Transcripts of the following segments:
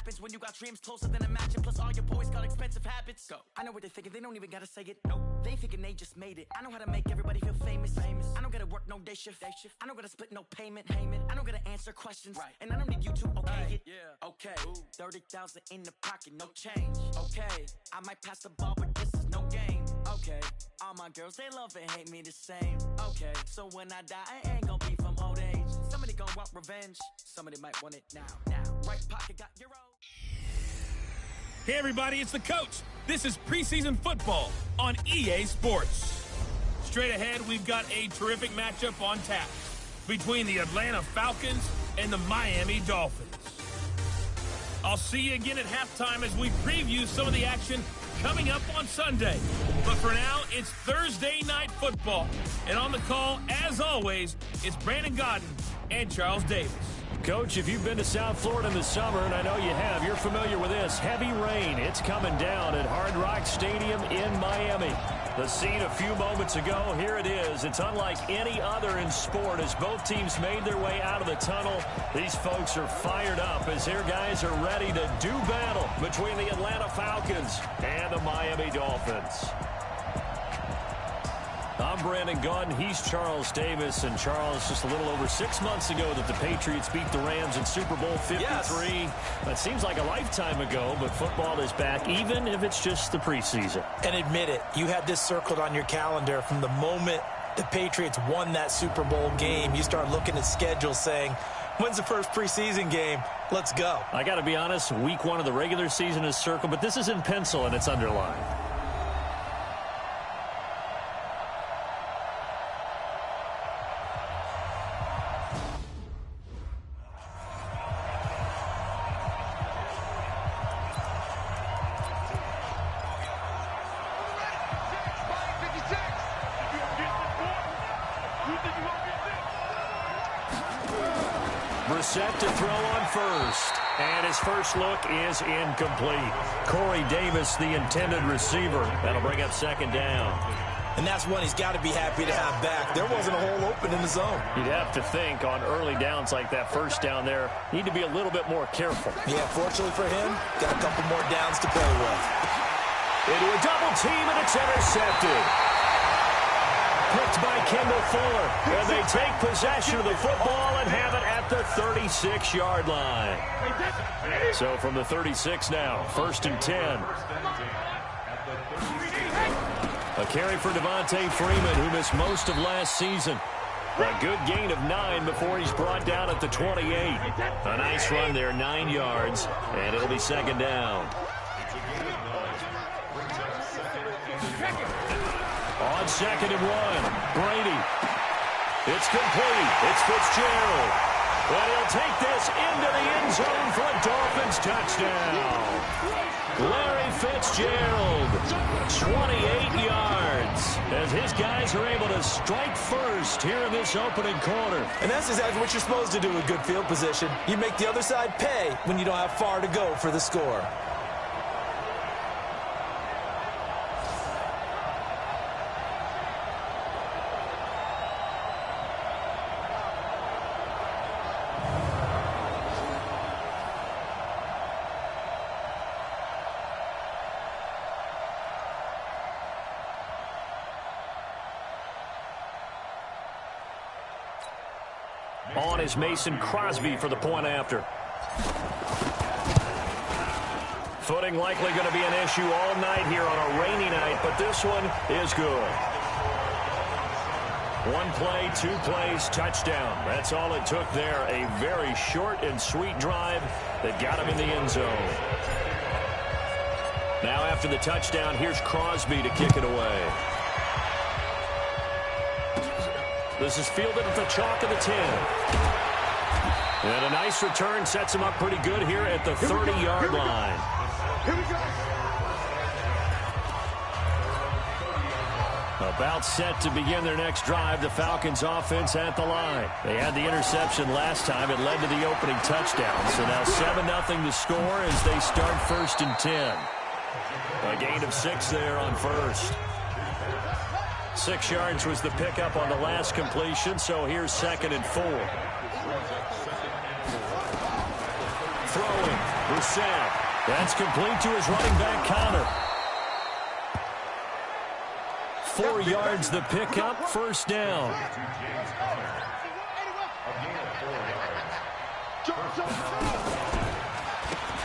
happens when you got dreams closer than imagine. Plus all your boys got expensive habits. Go. I know what they're thinking, they don't even gotta say it. No, they thinking they just made it. I know how to make everybody feel famous. I don't gotta work no day shift. I don't gotta split no payment. I don't gotta answer questions. Right. And I don't need you to okay it. Yeah. Okay. 30,000 in the pocket, no change. Okay. I might pass the ball, but this is no game. Okay. All my girls, they love and hate me the same. Okay. So when I die, I ain't gonna be from old age. Somebody gonna want revenge. Somebody might want it now. Right pocket got your own. Hey everybody, it's the coach. This is preseason football on EA Sports. Straight ahead, we've got a terrific matchup on tap between the Atlanta Falcons and the Miami Dolphins. I'll see you again at halftime as we preview some of the action coming up on Sunday. But for now, it's Thursday Night Football. And on the call, as always, it's Brandon Godden and Charles Davis. Coach, if you've been to South Florida in the summer, and I know you have, you're familiar with this. Heavy rain. It's coming down at Hard Rock Stadium in Miami. The scene a few moments ago, here it is. It's unlike any other in sport as both teams made their way out of the tunnel. These folks are fired up as their guys are ready to do battle between the Atlanta Falcons and the Miami Dolphins. I'm Brandon Gaudin. He's Charles Davis. And Charles, just a little over 6 months ago that the Patriots beat the Rams in Super Bowl 53. Yes. That seems like a lifetime ago, but football is back, even if it's just the preseason. And admit it, you had this circled on your calendar from the moment the Patriots won that Super Bowl game. You start looking at schedules saying, when's the first preseason game? Let's go. I got to be honest, week 1 of the regular season is circled, but this is in pencil and it's underlined. Set to throw on first. And his first look is incomplete. Corey Davis, the intended receiver. That'll bring up second down. And that's one he's got to be happy to have back. There wasn't a hole open in the zone. You'd have to think on early downs like that first down there, need to be a little bit more careful. Yeah, fortunately for him, got a couple more downs to play with. Into a double team, and it's intercepted. Picked by Kendall Fuller, and they take possession of the football and have it at the 36-yard line. So from the 36 now, 1st and 10. A carry for Devontae Freeman, who missed most of last season. A good gain of 9 before he's brought down at the 28. A nice run there, 9 yards, and it'll be second down. On 2nd and 1, Brady. It's complete. It's Fitzgerald. And he'll take this into the end zone for a Dolphins touchdown. Larry Fitzgerald, 28 yards, as his guys are able to strike first here in this opening quarter. And that's exactly what you're supposed to do with good field position. You make the other side pay when you don't have far to go for the score. On is Mason Crosby for the point after. Footing likely going to be an issue all night here on a rainy night, but this one is good. 1 play, 2 plays, touchdown. That's all it took there. A very short and sweet drive that got him in the end zone. Now after the touchdown, here's Crosby to kick it away. This is fielded at the chalk of the 10. And a nice return sets him up pretty good here at the 30-yard line. Here we go. About set to begin their next drive, the Falcons offense at the line. They had the interception last time. It led to the opening touchdown. So now 7-0 to score as they start 1st and 10. A gain of 6 there on first. 6 yards was the pickup on the last completion, so here's 2nd and 4. Throwing, Brissett. That's complete to his running back, Connor. 4 yards the pickup, first down.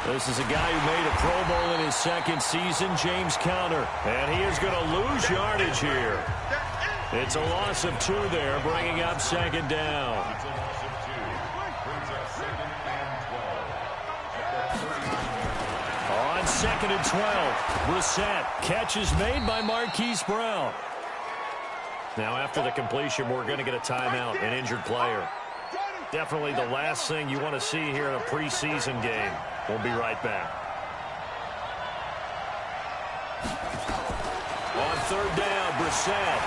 This is a guy who made a Pro Bowl in his second season, James Conner. And he is going to lose yardage here. It's a loss of 2 there, bringing up second down. On second and 12, Brissett. Catch is made by Marquise Brown. Now after the completion, we're going to get a timeout, an injured player. Definitely the last thing you want to see here in a preseason game. We'll be right back. On third down, Brissett.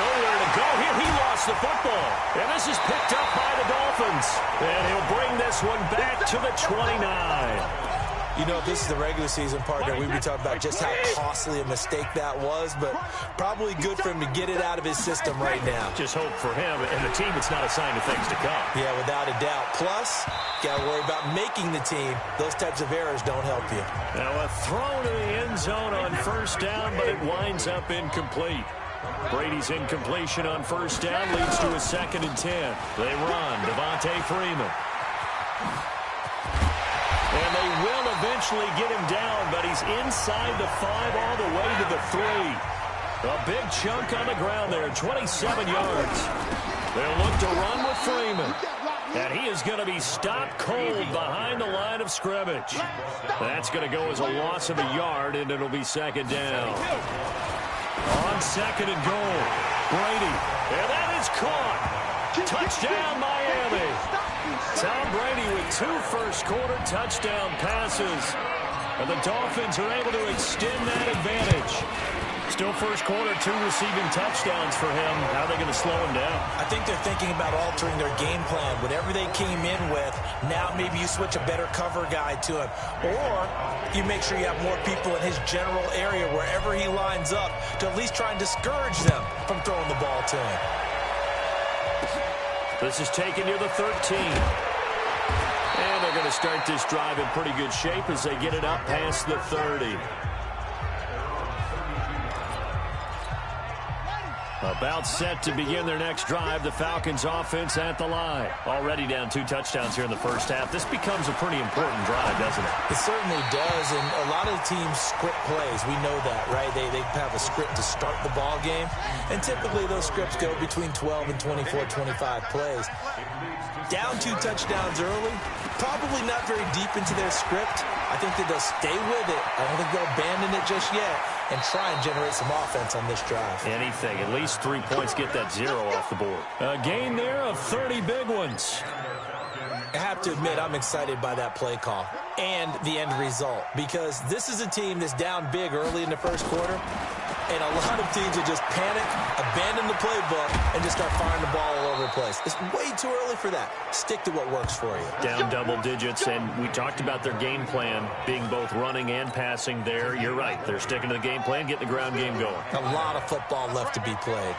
Nowhere to go here. He lost the football. And this is picked up by the Dolphins. And he'll bring this one back to the 29. You know, if this is the regular season, partner, we'd be talking about just how costly a mistake that was, but probably good for him to get it out of his system right now. Just hope for him and the team it's not a sign of things to come. Yeah, without a doubt. Plus, got to worry about making the team. Those types of errors don't help you. Now a throw to the end zone on first down, but it winds up incomplete. Brady's incompletion on first down leads to a 2nd and 10. They run. Devontae Freeman. And they will eventually get him down, but he's inside the 5 all the way to the 3. A big chunk on the ground there, 27 yards. They'll look to run with Freeman. And he is going to be stopped cold behind the line of scrimmage. That's going to go as a loss of a yard, and it'll be second down. On second and goal, Brady. And that is caught. Touchdown, Miami. Tom Brady with 2 first-quarter touchdown passes. And the Dolphins are able to extend that advantage. Still first quarter, 2 receiving touchdowns for him. How are they going to slow him down? I think they're thinking about altering their game plan. Whatever they came in with, now maybe you switch a better cover guy to him. Or you make sure you have more people in his general area wherever he lines up to at least try and discourage them from throwing the ball to him. This is taken near the 13. And they're going to start this drive in pretty good shape as they get it up past the 30. About set to begin their next drive. The Falcons offense at the line. Already down 2 touchdowns here in the first half. This becomes a pretty important drive, doesn't it? It certainly does, and a lot of the teams script plays. We know that, right? They have a script to start the ball game, and typically those scripts go between 12 and 24, 25 plays. Down 2 touchdowns early, probably not very deep into their script. I think that they'll stay with it. I don't think they'll abandon it just yet and try and generate some offense on this drive. Anything. At least 3 points, get that 0 off the board. A gain there of 30 big ones. I have to admit, I'm excited by that play call and the end result, because this is a team that's down big early in the first quarter, and a lot of teams will just panic, abandon the playbook, and just start firing the ball all over the place. It's way too early for that. Stick to what works for you. Down double digits, and we talked about their game plan being both running and passing there. You're right. They're sticking to the game plan, getting the ground game going. A lot of football left to be played.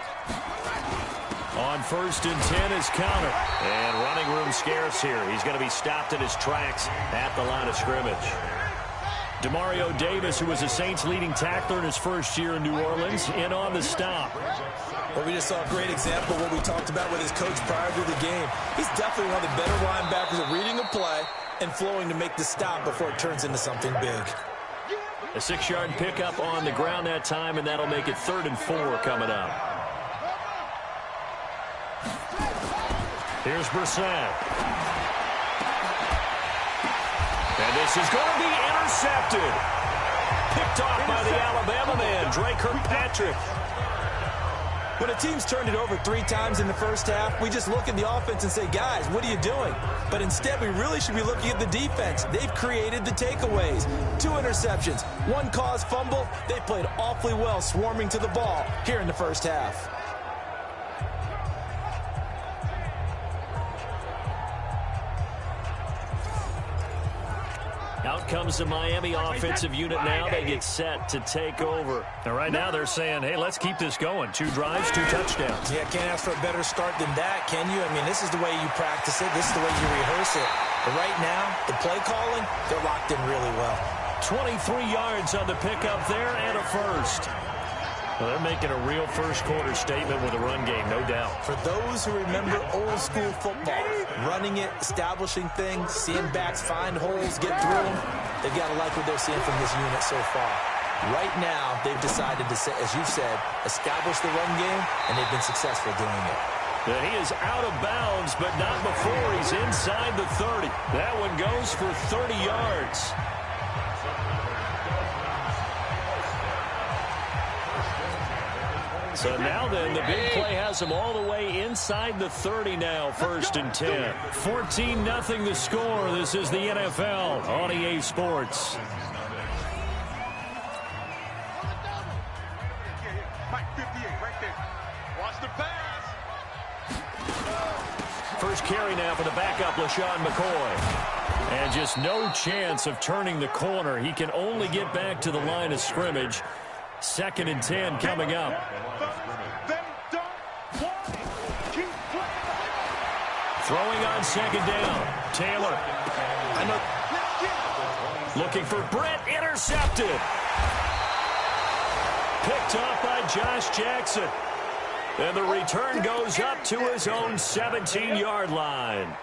On first and 10 is Conner. And running room scarce here. He's going to be stopped in his tracks at the line of scrimmage. Demario Davis, who was the Saints' leading tackler in his first year in New Orleans, in on the stop. Well, we just saw a great example of what we talked about with his coach prior to the game. He's definitely one of the better linebackers at reading a play and flowing to make the stop before it turns into something big. A 6-yard pickup on the ground that time, and that'll make it 3rd and 4 coming up. Here's Brissett. And this is going to be intercepted. Picked off by the Alabama man, Dre Kirkpatrick. When a team's turned it over 3 times in the first half, we just look at the offense and say, guys, what are you doing? But instead, we really should be looking at the defense. They've created the takeaways. 2 interceptions, 1 caused fumble. They played awfully well swarming to the ball here in the first half. Out comes the Miami offensive unit now. They get set to take over. And right now they're saying, hey, let's keep this going. 2 drives, 2 touchdowns. Yeah, can't ask for a better start than that, can you? I mean, this is the way you practice it. This is the way you rehearse it. But right now, the play calling, they're locked in really well. 23 yards on the pickup there and a first. Well, they're making a real first-quarter statement with a run game, no doubt. For those who remember old-school football, running it, establishing things, seeing backs find holes, get through them, they've got to like what they're seeing from this unit so far. Right now, they've decided to, as you said, establish the run game, and they've been successful doing it. He is out of bounds, but not before he's inside the 30. That one goes for 30 yards. So now then, the big play has him all the way inside the 30 now, 1st and 10. 14-0 the score. This is the NFL on EA Sports. First carry now for the backup, LaShawn McCoy. And just no chance of turning the corner. He can only get back to the line of scrimmage. 2nd and 10 coming up. Throwing on 2nd down. Taylor. Looking for Brett. Intercepted. Picked off by Josh Jackson. And the return goes up to his own 17-yard line.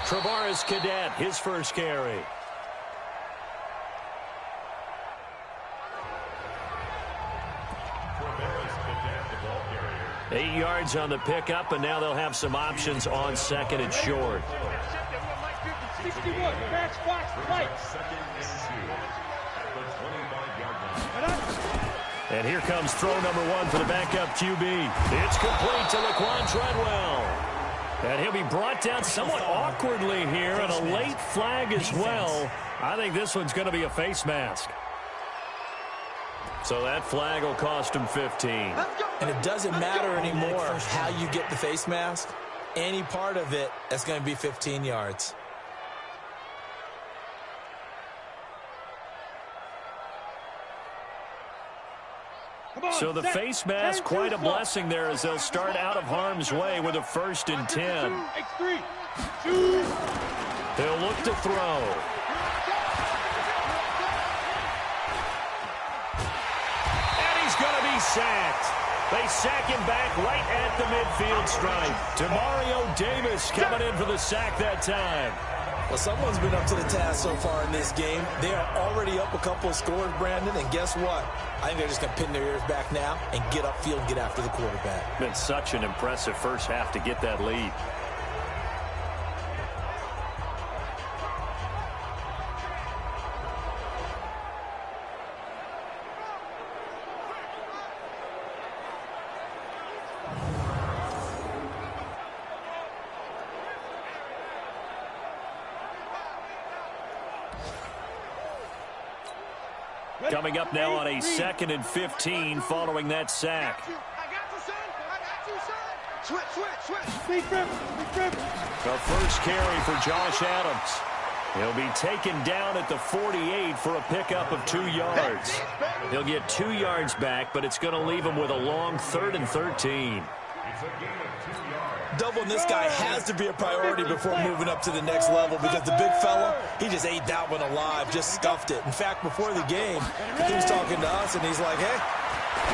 Travaris Cadet, his first carry. Eight yards on the pickup, and now they'll have some options on 2nd and short. 61, match box, right. And here comes throw number 1 for the backup QB. It's complete to Laquan Treadwell. And he'll be brought down somewhat awkwardly here, and a late flag as well. I think this one's going to be a face mask. So that flag will cost him 15. And it doesn't matter anymore how you get the face mask. Any part of it, that's going to be 15 yards. So the face mask, quite a blessing there as they'll start out of harm's way with a 1st and 10. They'll look to throw. And he's going to be sacked. They sack him back right at the midfield stripe. Demario Davis coming in for the sack that time. Well, someone's been up to the task so far in this game. They are already up a couple of scores, Brandon, and guess what? I think they're just going to pin their ears back now and get upfield and get after the quarterback. Been such an impressive first half to get that lead. Coming up now on a 2nd and 15 following that sack. The first carry for Josh Adams. He'll be taken down at the 48 for a pickup of 2 yards. He'll get 2 yards back, but it's going to leave him with a long 3rd and 13. Doubling this guy has to be a priority before moving up to the next level because the big fella, he just ate that one alive, just stuffed it. In fact, before the game, he was talking to us, and he's like, hey,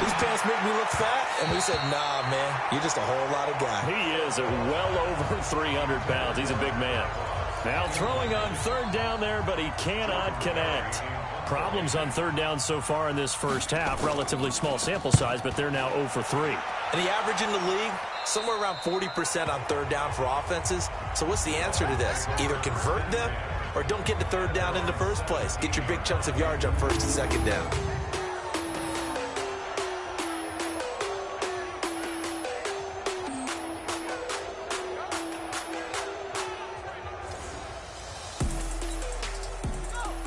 these pants make me look fat. And we said, nah, man, you're just a whole lot of guy. He is well over 300 pounds. He's a big man. Now throwing on 3rd down there, but he cannot connect. Problems on 3rd down so far in this first half. Relatively small sample size, but they're now 0 for 3. And the average in the league, somewhere around 40% on 3rd down for offenses. So what's the answer to this? Either convert them or don't get the 3rd down in the first place. Get your big chunks of yards on 1st and 2nd down.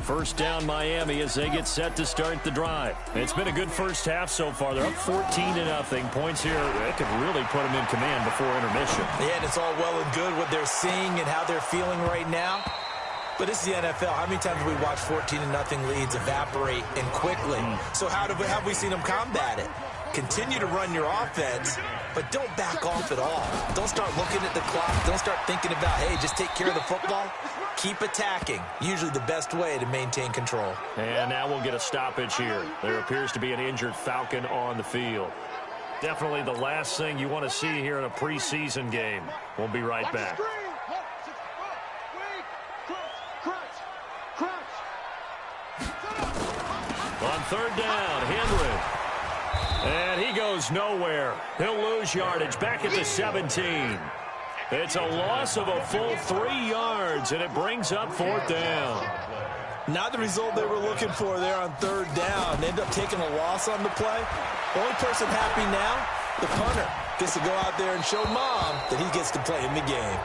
First down Miami as they get set to start the drive. It's been a good first half so far. They're up 14-0. Points here, they could really put them in command before intermission. Yeah, and it's all well and good what they're seeing and how they're feeling right now. But it's the NFL. How many times have we watched 14-0 leads evaporate and quickly? So how have we seen them combat it? Continue to run your offense, but don't back off at all. Don't start looking at the clock. Don't start thinking about, hey, just take care of the football. Keep attacking. Usually the best way to maintain control. And now we'll get a stoppage here. There appears to be an injured Falcon on the field. Definitely the last thing you want to see here in a preseason game. We'll be right back. On third down, Henry. And he goes nowhere. He'll lose yardage back at the 17. It's a loss of a full 3 yards, and it brings up fourth down. Not the result they were looking for there on third down. They end up taking a loss on the play. The only person happy now, the punter, gets to go out there and show Mom that he gets to play in the game.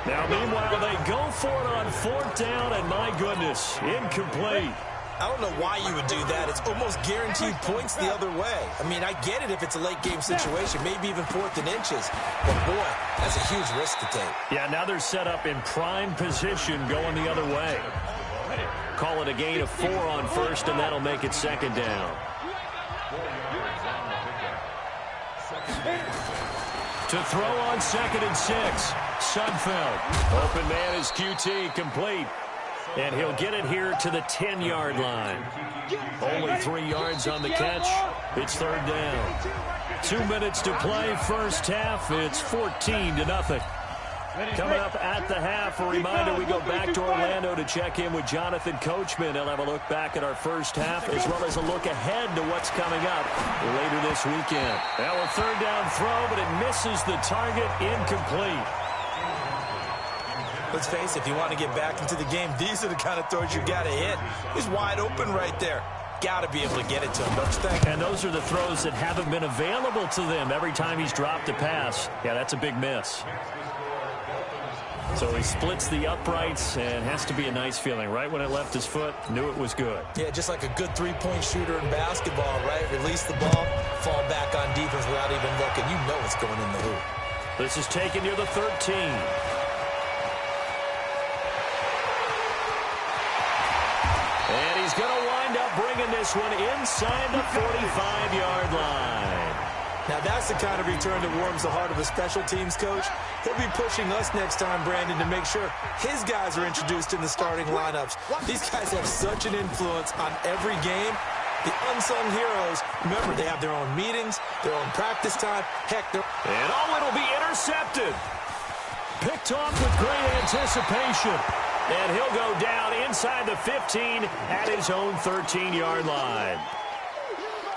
Now, meanwhile, they go for it on fourth down, and my goodness, incomplete. I don't know why you would do that. It's almost guaranteed points the other way. I mean, I get it if it's a late game situation, maybe even 4th and inches. But, boy, that's a huge risk to take. Yeah, now they're set up in prime position going the other way. Call it a gain of 4 on first, and that'll make it second down. To throw on 2nd and 6, Sudfeld. Open man is QT, complete. And he'll get it here to the 10-yard line. Only 3 yards on the catch. It's third down. 2 minutes to play first half. It's 14-0. Coming up at the half, a reminder we go back to Orlando to check in with Jonathan Coachman. He'll have a look back at our first half as well as a look ahead to what's coming up later this weekend. Now a third down throw, but it misses the target, incomplete. Let's face it, if you want to get back into the game, these are the kind of throws you got to hit. He's wide open right there. Got to be able to get it to him, don't you think? And those are the throws that haven't been available to them every time he's dropped a pass. Yeah, that's a big miss. So he splits the uprights, and has to be a nice feeling. Right when it left his foot, knew it was good. Yeah, just like a good three-point shooter in basketball, right? Release the ball, fall back on defense without even looking. You know it's going in the hoop. This is taken near the 13. And he's going to wind up bringing this one inside the 45-yard line. Now, that's the kind of return that warms the heart of a special teams coach. He'll be pushing us next time, Brandon, to make sure his guys are introduced in the starting lineups. These guys have such an influence on every game. The unsung heroes, remember, they have their own meetings, their own practice time. Heck, they're... And it'll be intercepted. Picked off with great anticipation. And he'll go down inside the 15 at his own 13-yard line.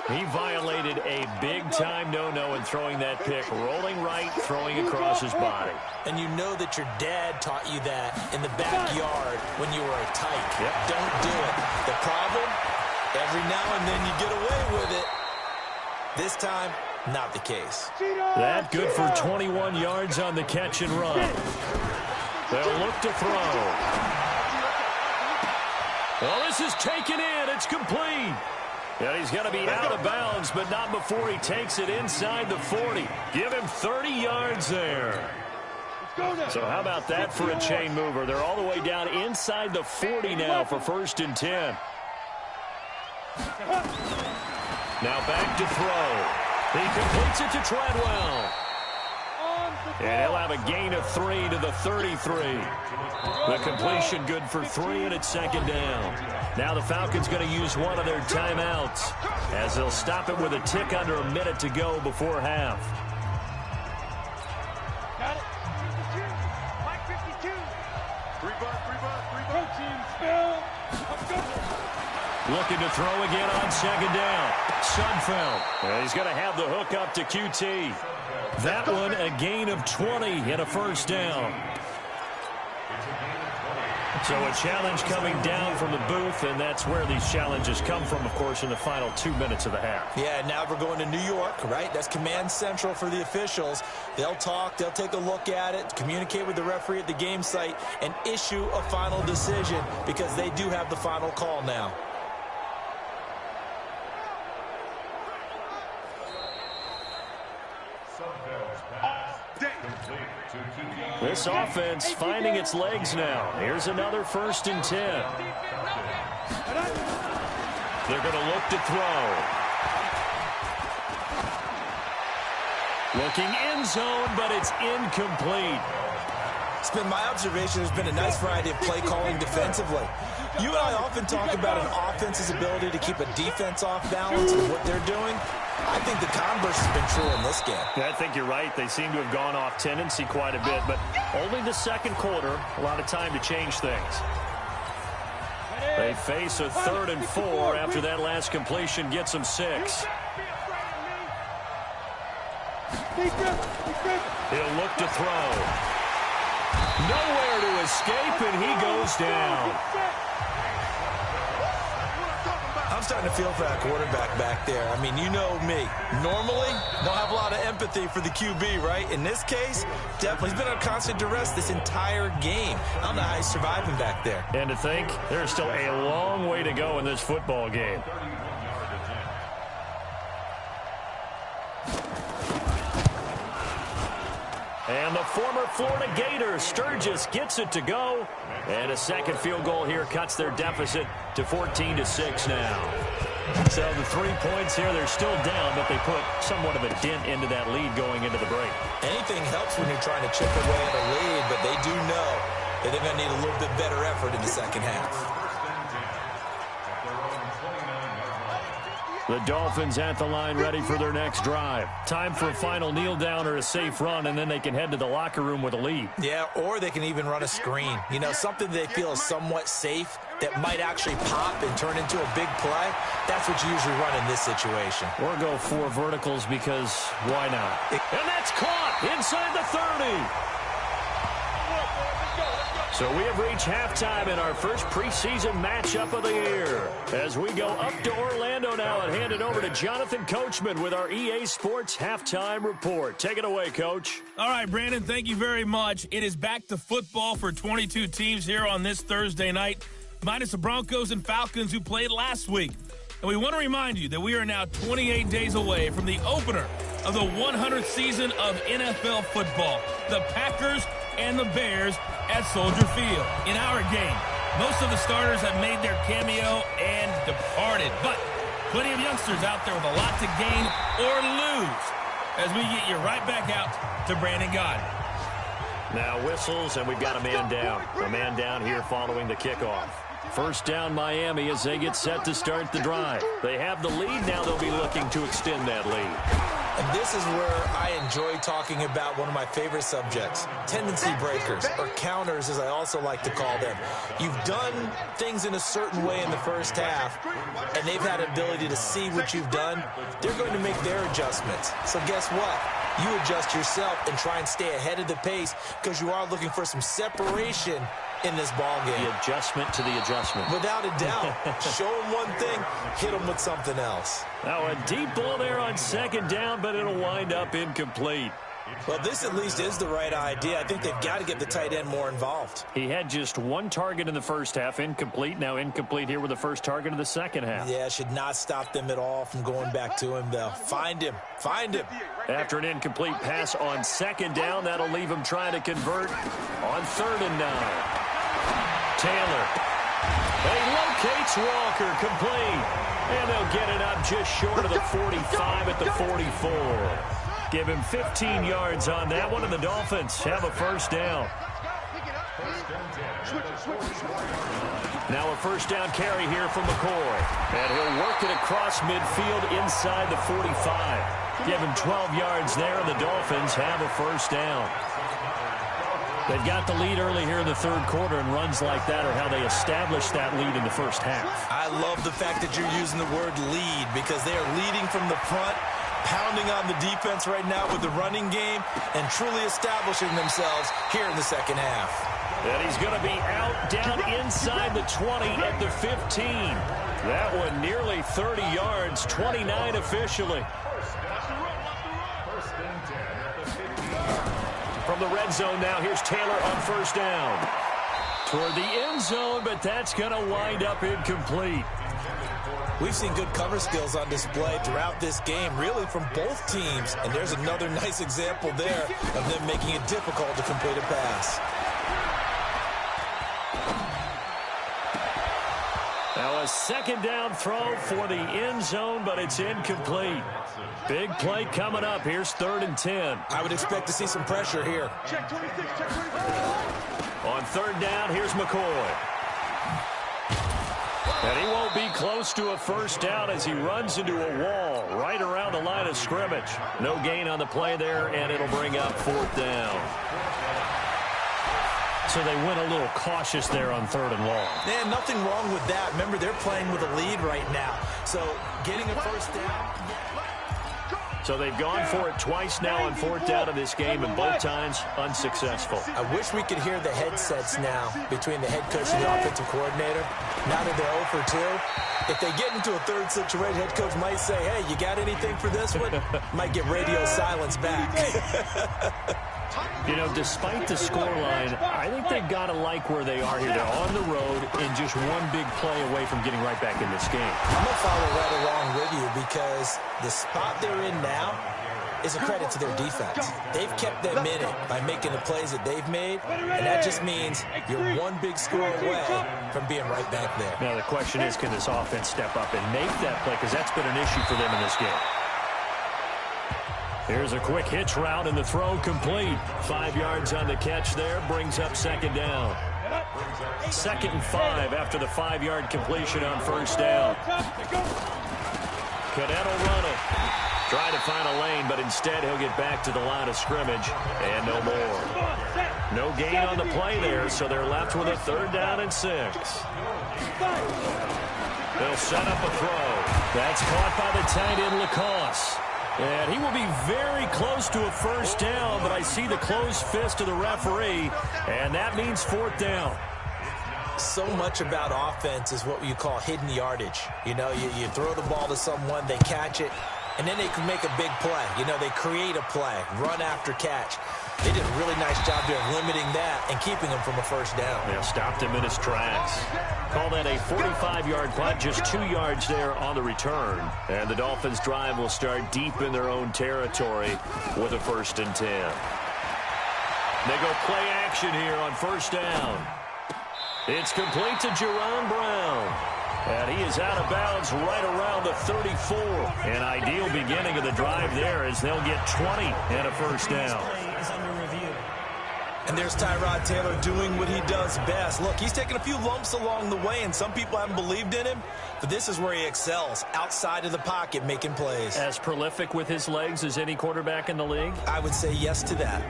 He violated a big-time no-no in throwing that pick, rolling right, throwing across his body. And you know that your dad taught you that in the backyard when you were a tyke. Yep. Don't do it. The problem, every now and then you get away with it. This time, not the case. That good for 21 yards on the catch and run. They'll look to throw. Well, this is taken in. It's complete. And he's going to be out of bounds, but not before he takes it inside the 40. Give him 30 yards there. So how about that for a chain mover? They're all the way down inside the 40 now for 1st and 10. Now back to throw. He completes it to Treadwell. And he'll have a gain of 3 to the 33. The completion good for 3, and it's second down. Now the Falcons going to use one of their timeouts as they'll stop it with a tick under a minute to go before half. Got it. 52. 3 Looking to throw again on second down. Sudfeld. And he's going to have the hook up to QT. That one a gain of 20 and a first down. So a challenge coming down from the booth, and that's where these challenges come from, of course, in the final 2 minutes of the half. Yeah, now we're going to New York, right? That's command central for the officials. They'll talk, they'll take a look at it, communicate with the referee at the game site, and issue a final decision because they do have the final call now. This offense finding its legs now. Here's another 1st and 10. They're going to look to throw. Looking end zone, but it's incomplete. It's been my observation there's been a nice variety of play calling defensively. You and I often talk about an offense's ability to keep a defense off balance and what they're doing. I think the converse has been true in this game. Yeah, I think you're right. They seem to have gone off tendency quite a bit, but only the second quarter, a lot of time to change things. They face a 3rd and 4 after that last completion gets them 6. He'll look to throw. Nowhere to escape, and he goes down. I'm starting to feel for that quarterback back there. I mean, you know me. Normally, don't have a lot of empathy for the QB, right? In this case, definitely. He's been under constant duress this entire game. I don't know how he's surviving back there. And to think, there's still a long way to go in this football game. And the former Florida Gator, Sturgis, gets it to go. And a second field goal here cuts their deficit to 14-6 now. So the 3 points here, they're still down, but they put somewhat of a dent into that lead going into the break. Anything helps when you're trying to chip away at a lead, but they do know that they're going to need a little bit better effort in the second half. The Dolphins at the line ready for their next drive. Time for a final kneel down or a safe run, and then they can head to the locker room with a lead. Yeah, or they can even run a screen. You know, something they feel is somewhat safe that might actually pop and turn into a big play. That's what you usually run in this situation. Or go 4 verticals because why not? And that's caught inside the 30. So we have reached halftime in our first preseason matchup of the year. As we go up to Orlando now and hand it over to Jonathan Coachman with our EA Sports Halftime Report. Take it away, Coach. All right, Brandon, thank you very much. It is back to football for 22 teams here on this Thursday night, minus the Broncos and Falcons who played last week. And we want to remind you that we are now 28 days away from the opener of the 100th season of NFL football. The Packers and the Bears at Soldier Field. In our game, most of the starters have made their cameo and departed, but plenty of youngsters out there with a lot to gain or lose as we get you right back out to Brandon Gaudin. Now whistles, and we've got a man down. A man down here following the kickoff. First down Miami as they get set to start the drive. They have the lead. Now they'll be looking to extend that lead. And this is where I enjoy talking about one of my favorite subjects, tendency breakers, or counters as I also like to call them. You've done things in a certain way in the first half, and they've had an ability to see what you've done. They're going to make their adjustments. So guess what? You adjust yourself and try and stay ahead of the pace because you are looking for some separation in this ball game. The adjustment to the adjustment. Without a doubt. Show them one thing, hit them with something else. Now a deep ball there on second down, but it'll wind up incomplete. Well, this at least is the right idea. I think they've got to get the tight end more involved. He had just 1 target in the first half, incomplete. Now incomplete here with the first target of the second half. Yeah, should not stop them at all from going back to him, though. Find him. Find him. After an incomplete pass on second down, that'll leave him trying to convert on 3rd and 9. Taylor. He locates Walker, complete. And they'll get it up just short of the 45 at the 44. Give him 15 yards on that one, and the Dolphins have a first down. Now a first down carry here from McCoy. And he'll work it across midfield inside the 45. Give him 12 yards there, and the Dolphins have a first down. They've got the lead early here in the third quarter, and runs like that are how they established that lead in the first half. I love the fact that you're using the word lead because they are leading from the front, pounding on the defense right now with the running game, and truly establishing themselves here in the second half. And he's going to be out down inside the 20 at the 15. That one nearly 30 yards, 29 officially. From the red zone now, here's Taylor on first down. Toward the end zone, but that's going to wind up incomplete. We've seen good cover skills on display throughout this game, really from both teams. And there's another nice example there of them making it difficult to complete a pass. Now a second down throw for the end zone, but it's incomplete. Big play coming up. Here's 3rd and 10. I would expect to see some pressure here. Check 26, check 26. On 3rd down, here's McCoy. And he won't be close to a first down as he runs into a wall right around the line of scrimmage. No gain on the play there, and it'll bring up 4th down. So they went a little cautious there on 3rd and long. Man, nothing wrong with that. Remember, they're playing with a lead right now. So getting a first down. So they've gone for it twice now on 4th down in this game, and both times unsuccessful. I wish we could hear the headsets now between the head coach and the offensive coordinator. Now that they're 0 for 2, if they get into a third situation, head coach might say, hey, you got anything for this one? Might get radio silence back. You know, despite the scoreline, I think they've got to like where they are here. They're on the road and just one big play away from getting right back in this game. I'm going to follow right along with you because the spot they're in now is a credit to their defense. They've kept them in it by making the plays that they've made, and that just means you're one big score away from being right back there. Now, the question is, can this offense step up and make that play? Because that's been an issue for them in this game. Here's a quick hitch route, and the throw complete. 5 yards on the catch there, brings up 2nd down. 2nd and 5 after the 5-yard completion on 1st down. Cadet will run it. Try to find a lane, but instead he'll get back to the line of scrimmage, and no more. No gain on the play there, so they're left with a 3rd down and 6. They'll set up a throw. That's caught by the tight end, Lacoste. And he will be very close to a first down, but I see the closed fist of the referee, and that means 4th down. So much about offense is what you call hidden yardage. You know, you throw the ball to someone, they catch it, and then they can make a big play. You know, they create a play, run after catch. They did a really nice job there of limiting that and keeping him from a first down. Yeah, stopped him in his tracks. Call that a 45-yard punt, just 2 yards there on the return. And the Dolphins' drive will start deep in their own territory with a 1st and 10. They go play action here on 1st down. It's complete to Jerron Brown. And he is out of bounds right around the 34. An ideal beginning of the drive there as they'll get 20 and a first down. And there's Tyrod Taylor doing what he does best. Look, he's taken a few lumps along the way, and some people haven't believed in him. But this is where he excels, outside of the pocket, making plays. As prolific with his legs as any quarterback in the league? I would say yes to that.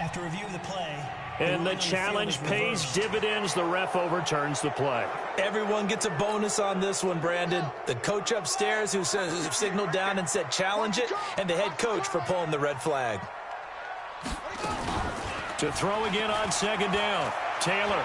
After review of the play. And the challenge pays dividends. The ref overturns the play. Everyone gets a bonus on this one, Brandon. The coach upstairs who signaled down and said challenge it, and the head coach for pulling the red flag. To throw again on 2nd down. Taylor.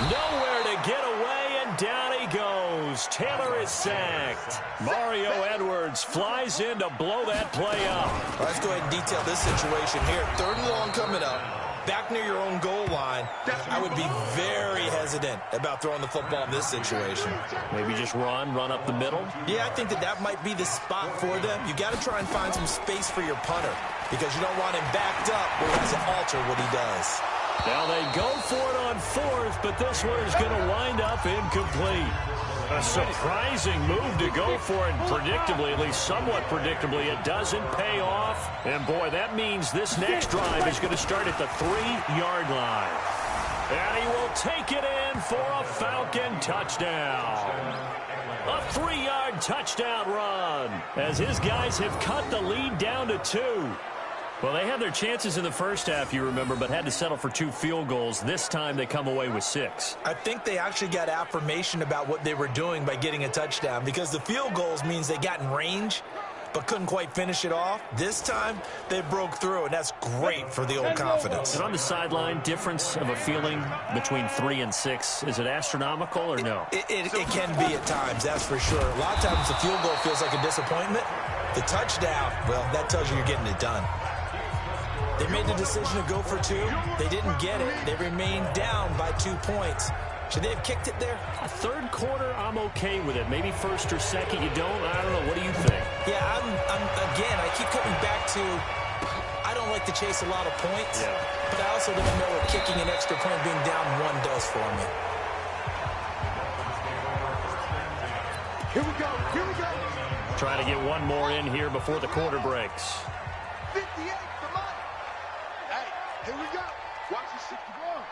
Nowhere to get away, and down he goes. Taylor is sacked. Mario Edwards flies in to blow that play up. Well, let's go ahead and detail this situation here. 3rd and long coming up. Back near your own goal line. I would be very hesitant about throwing the football in this situation. Maybe just run up the middle? Yeah, I think that might be the spot for them. You got to try and find some space for your punter because you don't want him backed up where he has to alter what he does. Now they go for it on 4th, but this one is going to wind up incomplete. A surprising move to go for it, predictably, at least somewhat predictably, it doesn't pay off. And boy, that means this next drive is going to start at the 3-yard line. And he will take it in for a Falcon touchdown. A 3-yard touchdown run as his guys have cut the lead down to 2. Well, they had their chances in the first half, you remember, but had to settle for 2 field goals. This time they come away with 6. I think they actually got affirmation about what they were doing by getting a touchdown because the field goals means they got in range. but couldn't quite finish it off. This time, they broke through, and that's great for the old confidence. And on the sideline, difference of a feeling between 3 and 6, is it astronomical or no? It can be at times, that's for sure. A lot of times the field goal feels like a disappointment. The touchdown, well, that tells you you're getting it done. They made the decision to go for 2. They didn't get it. They remained down by 2 points. Should they have kicked it there? A third quarter, I'm okay with it. Maybe first or second, you don't. I don't know. What do you think? Yeah, again, I keep coming back to I don't like to chase a lot of points, but I also don't know what kicking an extra point being down 1 does for me. Here we go. Here we go. Trying to get one more in here before the quarter breaks. 58 for mine. Hey, here we go. Watch the 61.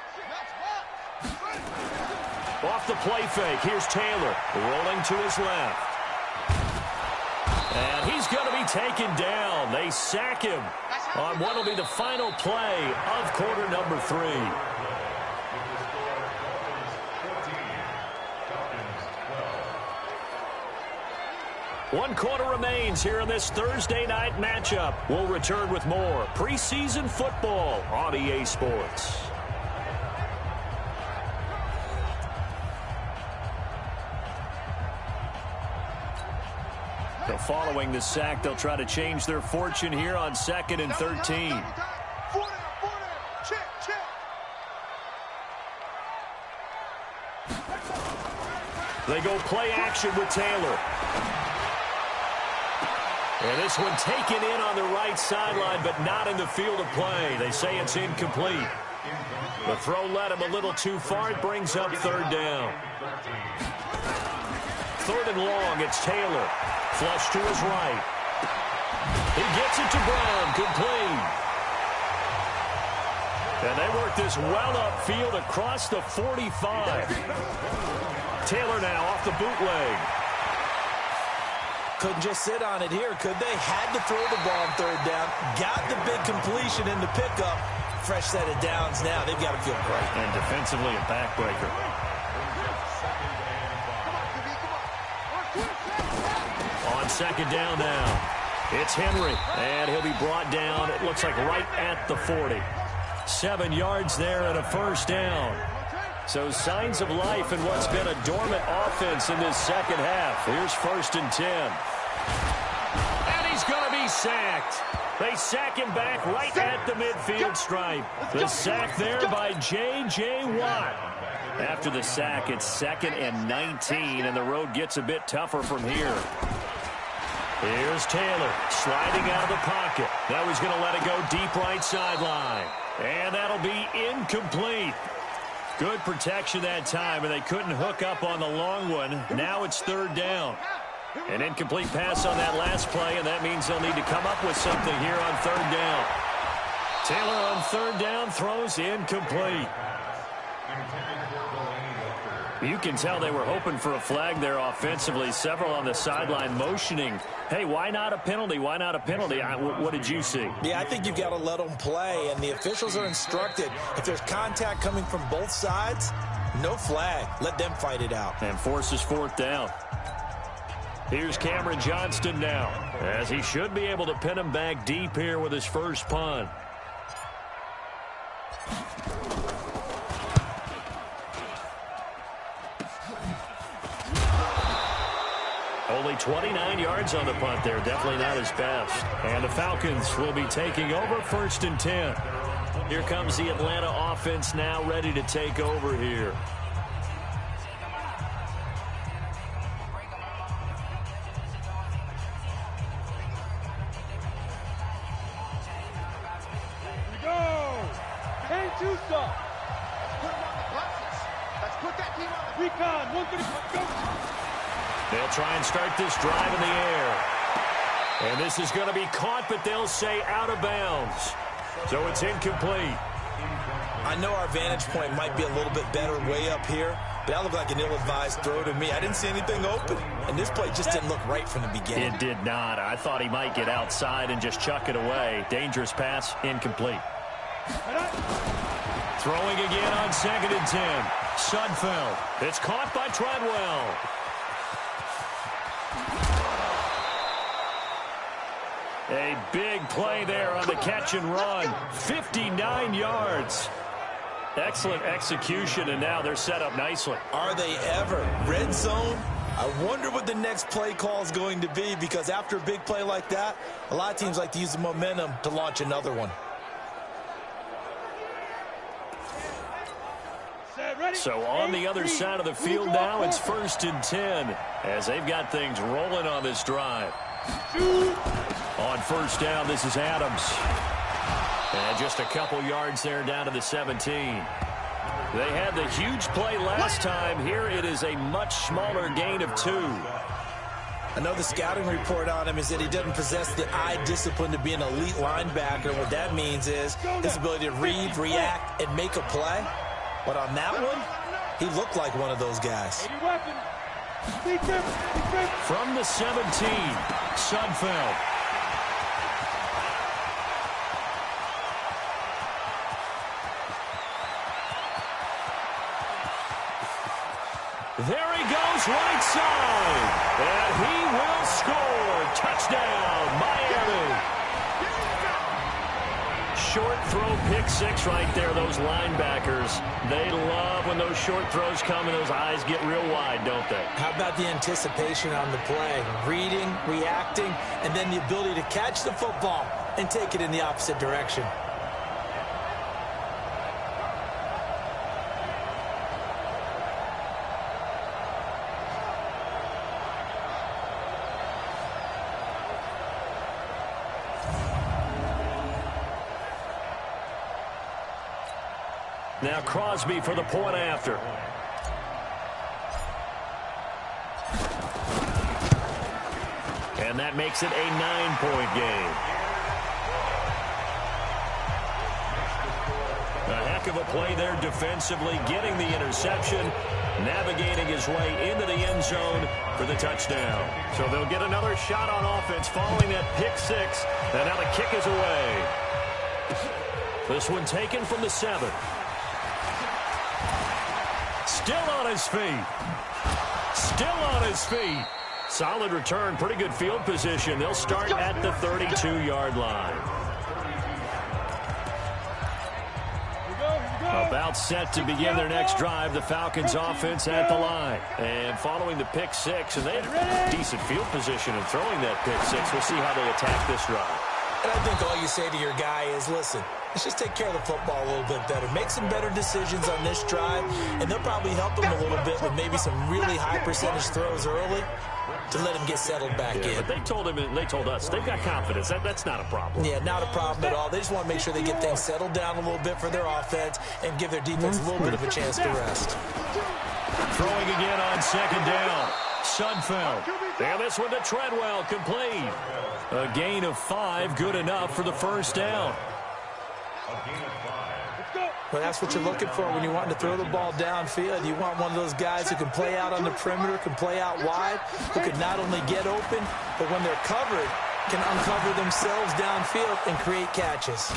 Off the play fake, here's Taylor, rolling to his left. And he's going to be taken down. They sack him on what will be the final play of quarter number 3. One quarter remains here in this Thursday night matchup. We'll return with more preseason football on EA Sports. So following the sack, they'll try to change their fortune here on 2nd and 13. They go play action with Taylor. And this one taken in on the right sideline, but not in the field of play. They say it's incomplete. The throw led him a little too far. It brings up 3rd down. 3rd and long, it's Taylor. Flush to his right. He gets it to Brown, complete. And they work this well upfield across the 45. Taylor now off the bootleg. Couldn't just sit on it here, could they? Had to throw the ball on 3rd down. Got the big completion in the pickup. Fresh set of downs now. They've got to feel great. And defensively a backbreaker. On 2nd down now, it's Henry, and he'll be brought down, it looks like right at the 40. 7 yards there and a 1st down. So signs of life in what's been a dormant offense in this 2nd half. Here's 1st and 10. And he's going to be sacked. They sack him back right at the midfield stripe. The sack there by J.J. Watt. After the sack, it's 2nd and 19, and the road gets a bit tougher from here. Here's Taylor sliding out of the pocket. Now he's going to let it go deep right sideline. And that'll be incomplete. Good protection that time, and they couldn't hook up on the long one. Now it's 3rd down. An incomplete pass on that last play, and that means they'll need to come up with something here on 3rd down. Taylor on 3rd down throws incomplete. You can tell they were hoping for a flag there offensively. Several on the sideline motioning, hey, why not a penalty? Why not a penalty? What did you see? Yeah, I think you've got to let them play, and the officials are instructed. If there's contact coming from both sides, no flag. Let them fight it out. And forces 4th down. Here's Cameron Johnston now, as he should be able to pin him back deep here with his first punt. Only 29 yards on the punt there. Definitely not his best. And the Falcons will be taking over 1st and 10. Here comes the Atlanta offense now ready to take over here. Here we go. 10-2 stop. Let's put him on the buses. Let's put that team on the recon. 135. Go. They'll try and start this drive in the air. And this is going to be caught, but they'll say out of bounds. So it's incomplete. I know our vantage point might be a little bit better way up here, but that looked like an ill-advised throw to me. I didn't see anything open, and this play just didn't look right from the beginning. It did not. I thought he might get outside and just chuck it away. Dangerous pass, incomplete. Throwing again on 2nd and 10. Sudfeld. It's caught by Treadwell. A big play there on the catch and run. 59 yards. Excellent execution, and now they're set up nicely. Are they ever? Red zone? I wonder what the next play call is going to be, because after a big play like that, a lot of teams like to use the momentum to launch another one. So on the other side of the field now, it's 1st and 10 as they've got things rolling on this drive. On 1st down, this is Adams. And just a couple yards there down to the 17. They had the huge play last time. Here it is a much smaller gain of 2. I know the scouting report on him is that he doesn't possess the eye discipline to be an elite linebacker. What that means is his ability to read, react, and make a play. But on that one, he looked like one of those guys. From the 17, Sudfeld. There he goes, right side. And he will score. Touchdown, Miami. Short throw, pick 6 right there. Those linebackers, they love when those short throws come and those eyes get real wide, don't they? How about the anticipation on the play? Reading, reacting, and then the ability to catch the football and take it in the opposite direction. Now Crosby for the point after. And that makes it a 9-point game. A heck of a play there defensively, getting the interception, navigating his way into the end zone for the touchdown. So they'll get another shot on offense following that pick 6, and now the kick is away. This one taken from the 7. Still on his feet. Still on his feet. Solid return, pretty good field position. They'll start at the 32-yard line. About set to begin their next drive. The Falcons offense at the line. And following the pick 6, and they had decent field position in throwing that pick 6. We'll see how they attack this drive. And I think all you say to your guy is, listen, let's just take care of the football a little bit better. Make some better decisions on this drive, and they'll probably help him a little bit with maybe some really high percentage throws early to let him get settled back in. But they told him, and they told us, they've got confidence. That's not a problem. Yeah, not a problem at all. They just want to make sure they get things settled down a little bit for their offense and give their defense a little bit of a chance to rest. Throwing again on 2nd down. Sudfeld. And this one to Treadwell, complete. A gain of 5, good enough for the 1st down. Well, that's what you're looking for when you're wanting to throw the ball downfield. You want one of those guys who can play out on the perimeter, can play out wide, who can not only get open, but when they're covered, can uncover themselves downfield and create catches.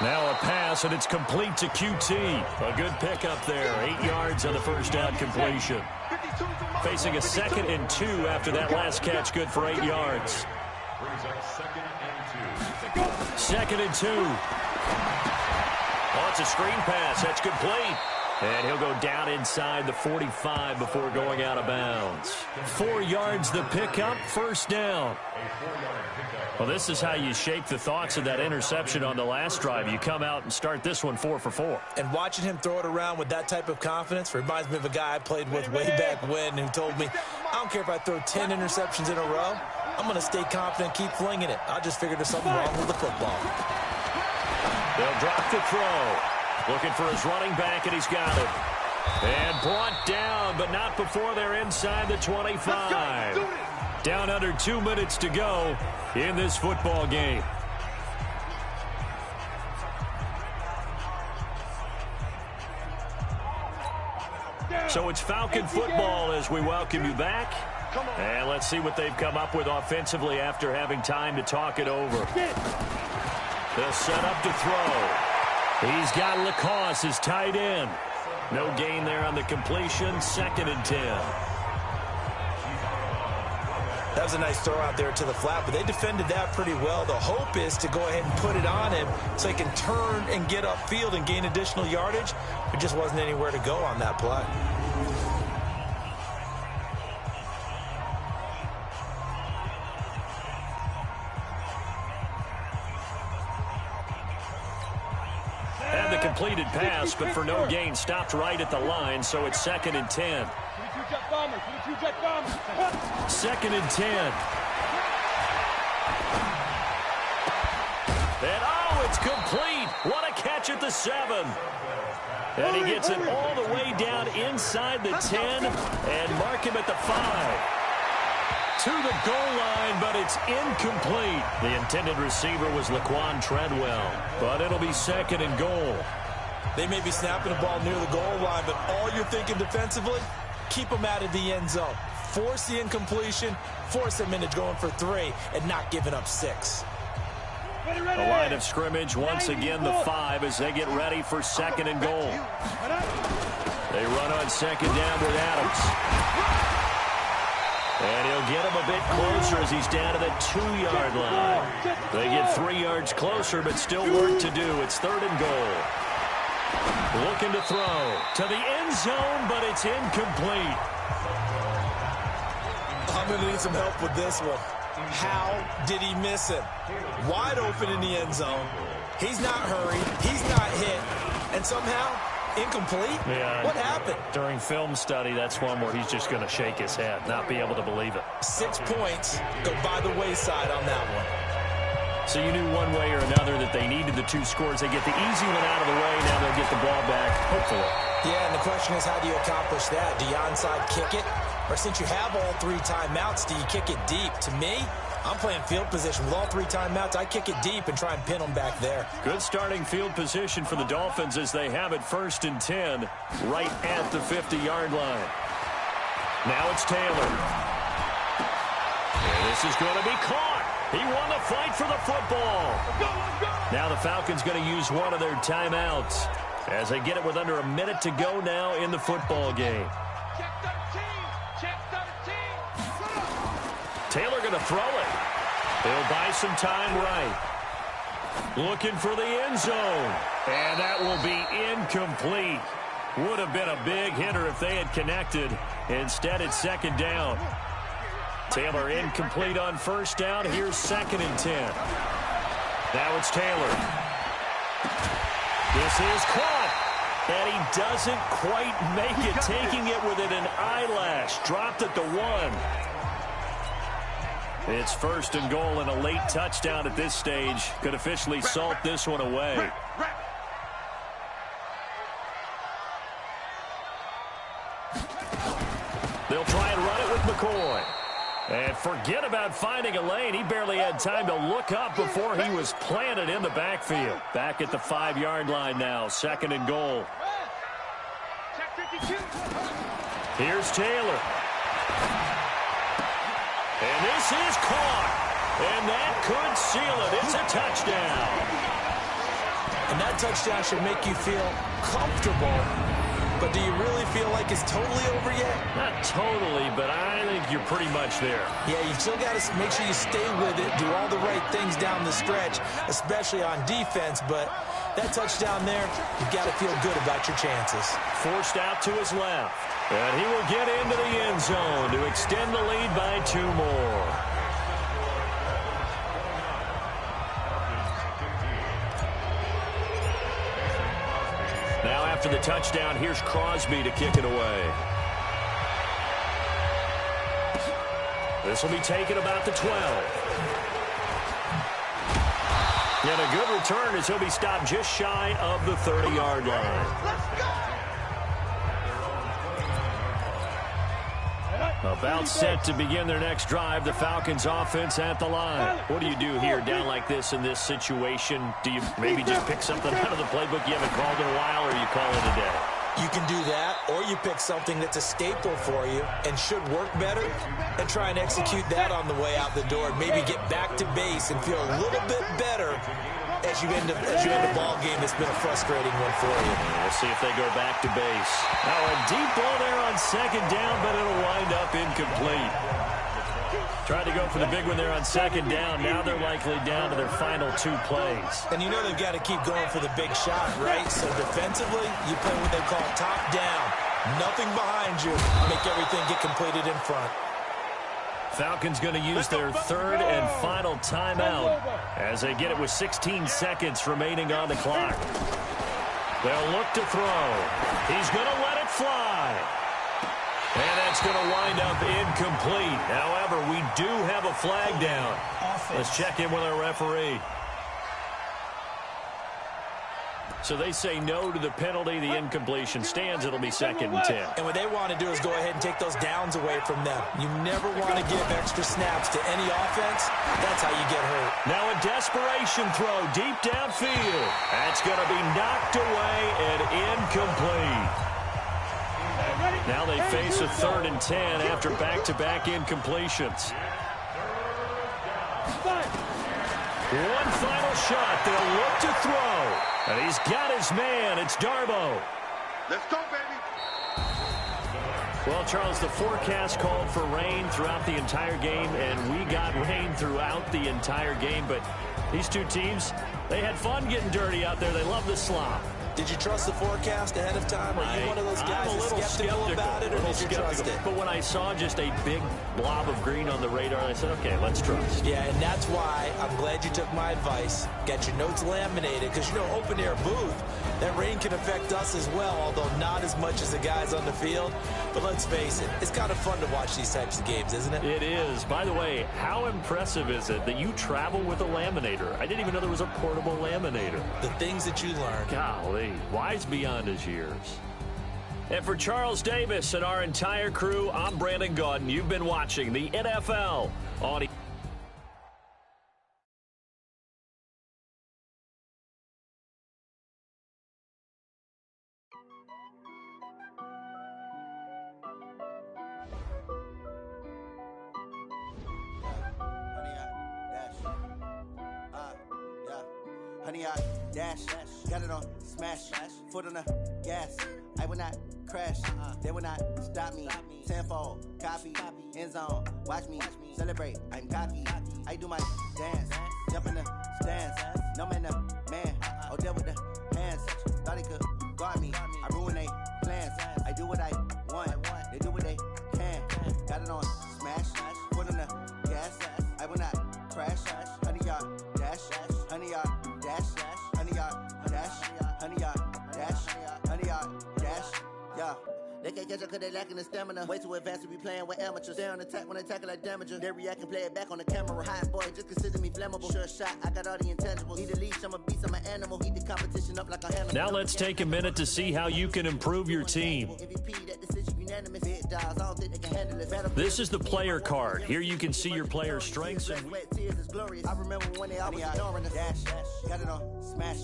Now a pass, and it's complete to QT. A good pickup there. 8 yards on the 1st down completion. Facing a 2nd and 2 after that last catch, good for 8 yards. 2nd and 2. Oh, it's a screen pass. That's complete. And he'll go down inside the 45 before going out of bounds. 4 yards the pickup, 1st down. Well, this is how you shape the thoughts of that interception on the last drive. You come out and start this one 4 for 4. And watching him throw it around with that type of confidence reminds me of a guy I played with way back when who told me, I don't care if I throw 10 interceptions in a row. I'm going to stay confident, keep flinging it. I just figured there's something wrong with the football. They'll drop the throw. Looking for his running back, and he's got it. And brought down, but not before they're inside the 25. Down under 2 minutes to go in this football game. So it's Falcon football as we welcome you back. And let's see what they've come up with offensively after having time to talk it over. They'll set up to throw. He's got Lacoste as tight end. No gain there on the completion. 2nd and 10. That was a nice throw out there to the flat, but they defended that pretty well. The hope is to go ahead and put it on him so he can turn and get upfield and gain additional yardage. There just wasn't anywhere to go on that play. And the completed pass, but for no gain, stopped right at the line, so it's 2nd and 10. 2nd and 10. And oh, it's complete. What a catch at the 7. And he gets it all the way down inside the 10 and mark him at the 5. To the goal line, but it's incomplete. The intended receiver was Laquan Treadwell, but it'll be 2nd and goal. They may be snapping the ball near the goal line, but all you're thinking defensively, keep them out of the end zone. Force the incompletion, force them into going for 3, and not giving up 6. The line of scrimmage, once again, the 5 as they get ready for 2nd and goal. They run on 2nd down with Adams. And he'll get him a bit closer as he's down to the 2-yard line. They get 3 yards closer, but still work to do. It's 3rd and goal. Looking to throw to the end zone, but it's incomplete. I'm going to need some help with this one. How did he miss him? Wide open in the end zone. He's not hurried. He's not hit. And somehow, incomplete? Yeah. What happened? During film study, that's one where he's just going to shake his head, not be able to believe it. 6 points go by the wayside on that one. So you knew one way or another that they needed the 2 scores. They get the easy one out of the way. Now they'll get the ball back, hopefully. Yeah, and the question is, how do you accomplish that? Do you onside kick it? Or since you have all 3 timeouts, do you kick it deep? To me, I'm playing field position. With all 3 timeouts, I kick it deep and try and pin them back there. Good starting field position for the Dolphins as they have it 1st and 10 right at the 50-yard line. Now it's Taylor. And this is going to be caught. He won the fight for the football. Now the Falcons going to use one of their timeouts as they get it with under a minute to go now in the football game. Taylor going to throw it. He'll buy some time right. Looking for the end zone. And that will be incomplete. Would have been a big hitter if they had connected. Instead, it's 2nd down. Taylor incomplete on 1st down. Here's 2nd and 10. Now it's Taylor. This is caught. And he doesn't quite make it, taking it within an eyelash. Dropped at the 1. It's 1st and goal and a late touchdown at this stage. Could officially salt this one away. They'll try and run it with McCoy. And forget about finding a lane. He barely had time to look up before he was planted in the backfield. Back at the 5-yard line now. 2nd and goal. Here's Taylor. And this is caught. And that could seal it. It's a touchdown. And that touchdown should make you feel comfortable. But do you really feel like it's totally over yet? Not totally, but I think you're pretty much there. Yeah, you still got to make sure you stay with it, do all the right things down the stretch, especially on defense. But that touchdown there, you've got to feel good about your chances. Forced out to his left. And he will get into the end zone to extend the lead by 2 more. Now after the touchdown, here's Crosby to kick it away. This will be taken about the 12. And a good return as he'll be stopped just shy of the 30-yard line. About set to begin their next drive. The Falcons offense at the line. What do you do here down like this in this situation? Do you maybe just pick something out of the playbook you haven't called in a while, or you call it a day? You can do that, or you pick something that's a staple for you and should work better and try and execute that on the way out the door. Maybe get back to base and feel a little bit better as you end a ball game that's been a frustrating one for you. We'll see if they go back to base. Now a deep ball there on 2nd down, but it'll wind up incomplete. Tried to go for the big one there on second down. Now they're likely down to their final 2 plays. And you know they've got to keep going for the big shot, right? So defensively, you play what they call top down. Nothing behind you. Make everything get completed in front. Falcons going to use their 3rd and final timeout as they get it with 16 seconds remaining on the clock. They'll look to throw. He's going to let it fly. And that's going to wind up incomplete. However, we do have a flag down. Let's check in with our referee. So they say no to the penalty. The incompletion stands. It'll be 2nd and 10. And what they want to do is go ahead and take those downs away from them. You never want to give extra snaps to any offense. That's how you get hurt. Now a desperation throw deep downfield. That's going to be knocked away and incomplete. Now they face a 3rd and 10 after back-to-back incompletions. One final shot. They'll look to throw. And he's got his man. It's Darbo. Let's go, baby. Well, Charles, the forecast called for rain throughout the entire game, and we got rain throughout the entire game. But these two teams, they had fun getting dirty out there. They love the slop. Did you trust the forecast ahead of time? Are you one of those guys that's skeptical about it, or did you trust it? But when I saw just a big blob of green on the radar, I said, okay, let's trust. Yeah, and that's why I'm glad you took my advice. Got your notes laminated, because, you know, open-air booth, that rain can affect us as well, although not as much as the guys on the field. But let's face it, it's kind of fun to watch these types of games, isn't it? It is. By the way, how impressive is it that you travel with a laminator? I didn't even know there was a portable laminator. The things that you learn. Golly, wise beyond his years. And for Charles Davis and our entire crew, I'm Brandon Gaudin. You've been watching the NFL on Honey, I dash, got it on smash, foot on the gas. I will not crash, they will not stop me. Tenfold, copy, end zone, watch me celebrate. I'm cocky, I do my dance, jump in the stands. No man, the man, oh, deal with the hands. Thought he could guard me, I ruin they plans. I do what I want, they do what they can. Got it on smash, foot on the gas. I will not crash, honey, y'all dash, honey, y'all dash, honey, y'all dash, honey, y'all dash, honey, y'all dash, yeah. They can't catch up cause they lacking the stamina. Way too advanced to be playing with amateurs. They on attack when they tackle like damager. They react and play it back on the camera. Hot boy, just consider me flammable. Sure shot, I got all the intangibles. Need a leash, I'm a beast, I'm an animal. Heat the competition up like a hammer. Now let's take a minute to see how you can improve your team. This is the player card. Here you can see your player's strengths. And I remember when they always ignoring us. Dash, got it on smash,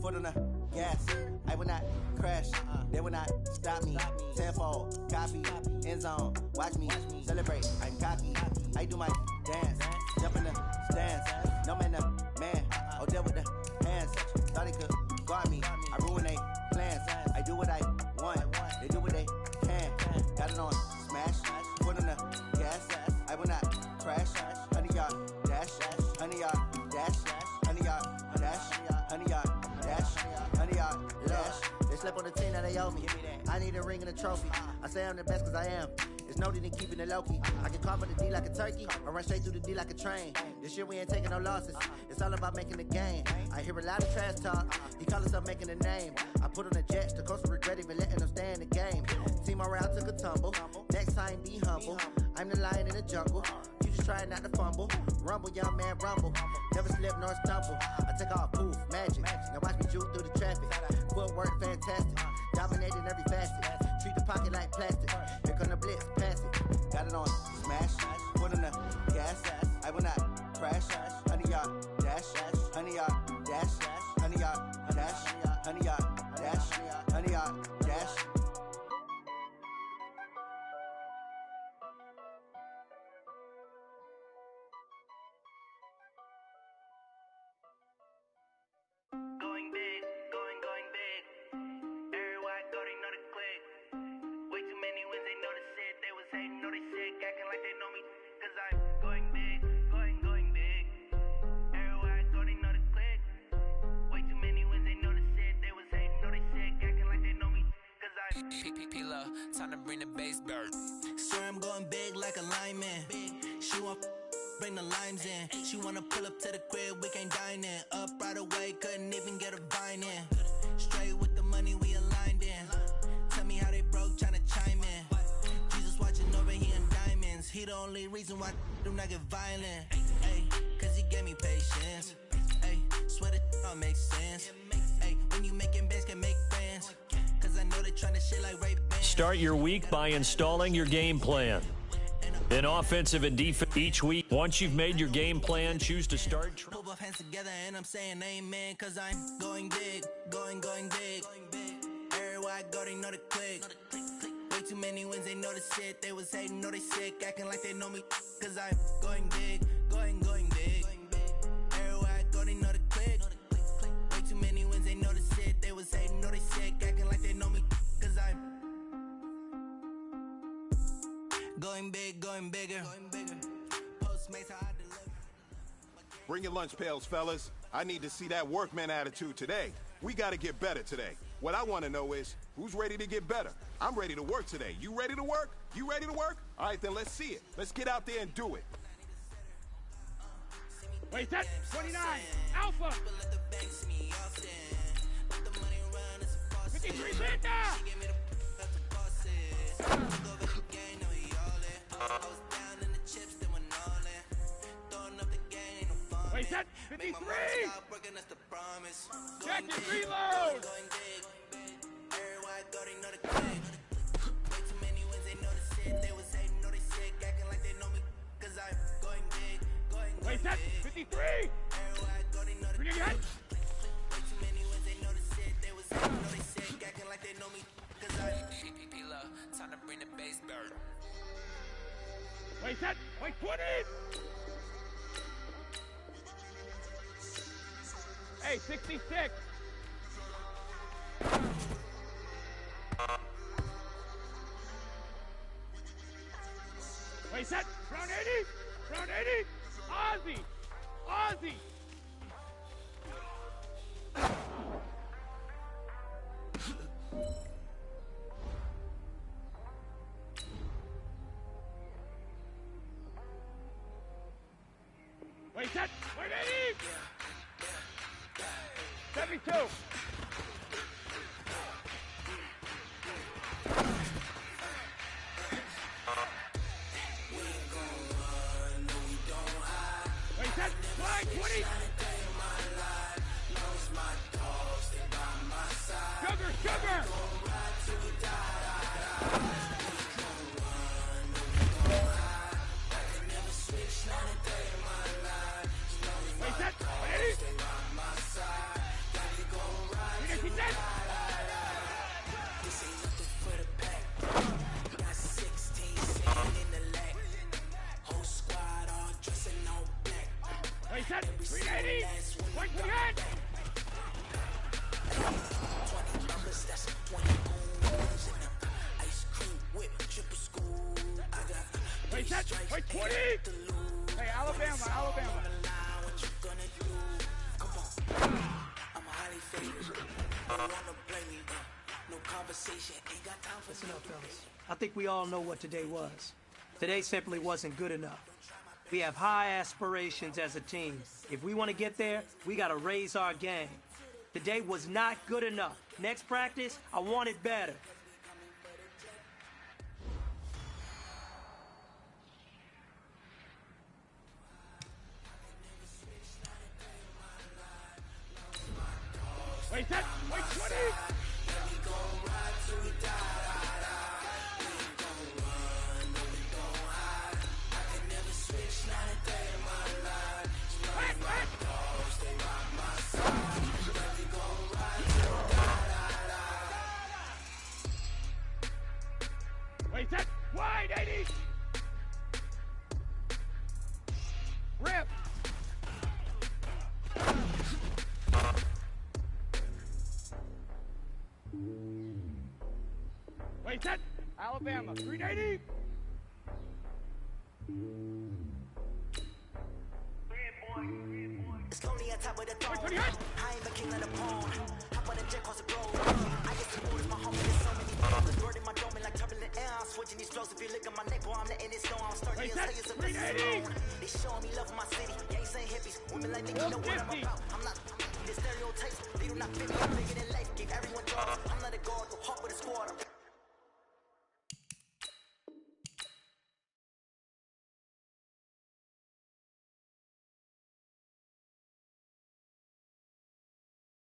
foot on the gas. I will not crash, they will not stop me. Tenfold, copy, end zone, watch me celebrate. I'm cocky, I do my dance, jump in the stands. No man, the man, oh, deal with the hands. Thought he could guard me, I ruin they plans. I do what I want, they do what they can. Got it on smash, foot on the gas. I will not crash, honey, y'all dash, honey, y'all dash, honey, y'all dash, honey, y'all dash, honey, y'all dash. They slept on the team that they owe me. I need a ring and a trophy. I say I'm the best cause I am. It's no need in keeping it low-key. I can carve for the D like a turkey. I run straight through the D like a train. This year we ain't taking no losses. It's all about making the game. I hear a lot of trash talk. He call himself making a name. I put on the Jets. The coach will regret even letting them stay in the game. Team around took a tumble. Next time be humble. I'm the lion in the jungle. You just try not to fumble. Rumble, young man, rumble. Never slip nor stumble. I take off poof, magic. Now watch me juke through the traffic. Footwork fantastic. Dominating every facet. Treat the pocket like plastic. Here come the blitz, pass it. Got it on smash. Foot on the gas. I will not crash. Honey, y'all dash. Honey, y'all dash. Honey, y'all dash. Honey, y'all dash. Honey, y'all dash. Going big, going big. Everywhere I go, they know the click. Way too many wins, they notice it. They was hating, know they sick, acting like they know me. Cause I'm going big. Time to bring the bass bird. Swear I'm going big like a lineman. She want bring the limes in. She wanna pull up to the crib, we can't dine in. Up right away, couldn't even get a vine in. Straight with the money we aligned in. Tell me how they broke, tryna chime in. Jesus watching over here in diamonds. He the only reason why do not get violent. Ay, cause he gave me patience. Ay, swear that all makes sense. Ay, when you making bands can make friends. Cause I know they tryna shit like Ray Ban. Start your week by installing your game plan. In offensive and defense each week. Once you've made your game plan, choose to start. Put both hands together and I'm saying amen. Cause I'm going big, going big. Everywhere I go, they know the click. Way too many wins, they know the shit. They was hating, know they sick, acting like they know me. Cause I'm going big, going big. Everywhere I go, they know the click. Way too many wins, they know the shit. They was hating, know they sick, acting like they know me. Cause I'm going big, going bigger. Postmates, how I deliver. Bring your lunch pails, fellas. I need to see that workman attitude today. We got to get better today. What I want to know is, who's ready to get better? I'm ready to work today. You ready to work? You ready to work? All right, then let's see it. Let's get out there and do it. Wait, set 29, Alpha. 53, Linda. Wait, set 53. Check it, reload. Wait, set 53. Bring it again. Time to bring the bass bird. Wait, set. Wait, 20. Hey, 66. Wait, set. Round 80. Round 80. Ozzy. Ozzy. Wait, set. Wait, 80. 72. Wait, set. Flag 20. Sugar, sugar. Wait, set. Wait, 80. Wait, set. 380. Wait, put it in. Wait, set. Wait, 20. Hey, Alabama, Alabama. Listen up, fellas. I think we all know what today was. Today simply wasn't good enough. We have high aspirations as a team. If we want to get there, we got to raise our game. Today was not good enough. Next practice, I want it better. Wait, set. Wait, 20. Wait, set. Wide 80. Rip. Wait, set. Alabama, 380. It's lonely on top of the throne. I ain't the king of the pawn. Hop on the jet, cause it blows. I get to move my home, there's so many people. If you look at my neck, boy, I'm letting it snow. I'm starting to tell you some this is alone. They showing me love for my city. Gangs ain't hippies. Women like me, you know what I'm about. I'm not the stereotypes. They do not fit me. I'm bigger than life. Give everyone jobs. I'm not a guard. Go hop with a squad.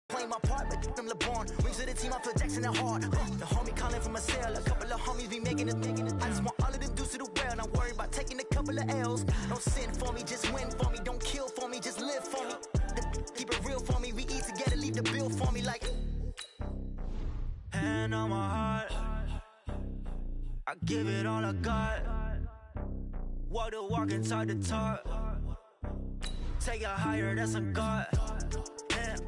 Playing my part, but them LeBron. Wings of the team, I feel Jackson and hard. The homie calling from a cell. A couple of homies be making it. I just want all of them dudes to do well. Not worry about taking a couple of L's. Don't sin for me, just win for me. Don't kill for me, just live for me. Keep it real for me. We eat together, leave the bill for me like. Hand on my heart. I give it all I got. Walk the walk and talk the talk. Take it higher, that's a God.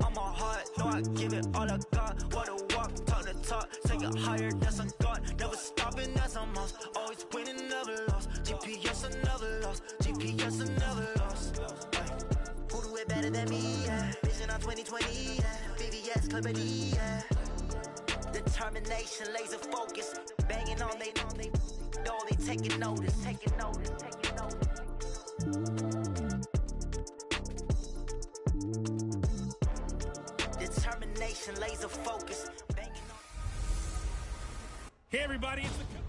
On my heart, no, I give it all I got. Walk the walk, talk the talk, take it higher, that's a God. Never stopping, that's a must. Always winning, never lost. GPS, I never lost. GPS, I never lost. Who do it better than me? Yeah. Vision on 2020, yeah. VVS, Clarity, yeah. Determination, laser focus. Banging on they door, they taking notice, taking notice, taking notice. Determination, laser focus. Banging on. Hey, everybody, it's the coach.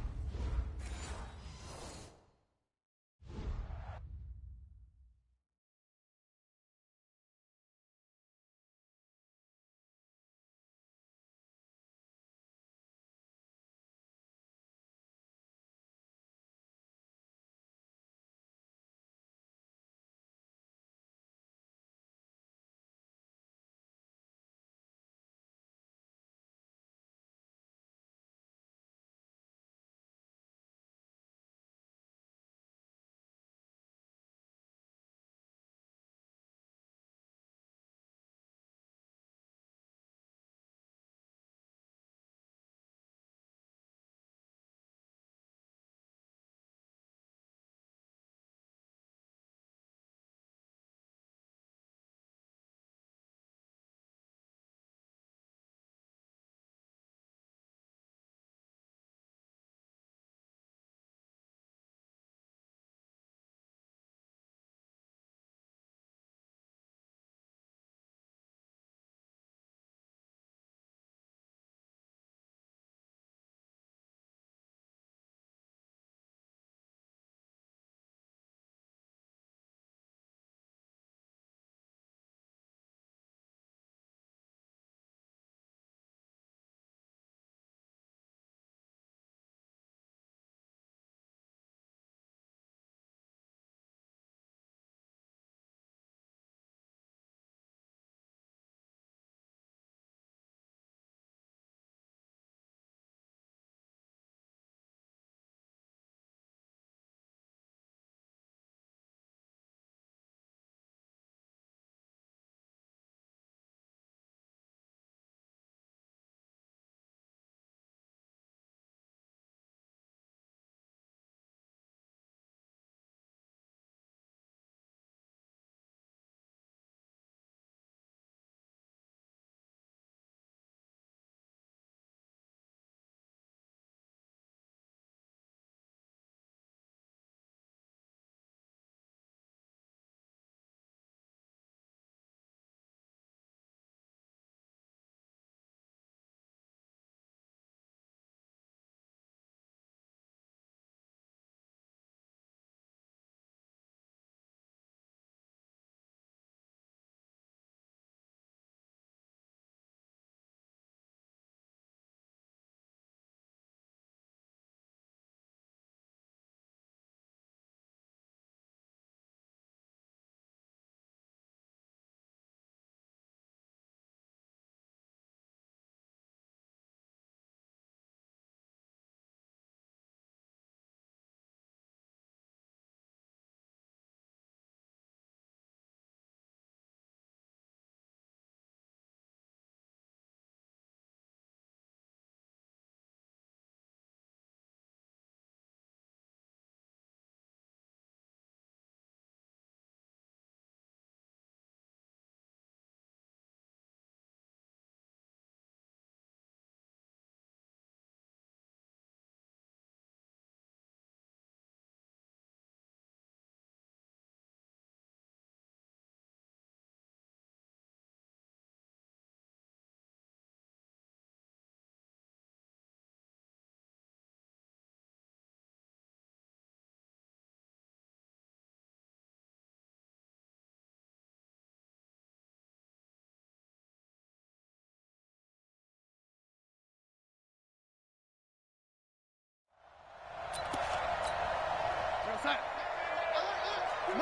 You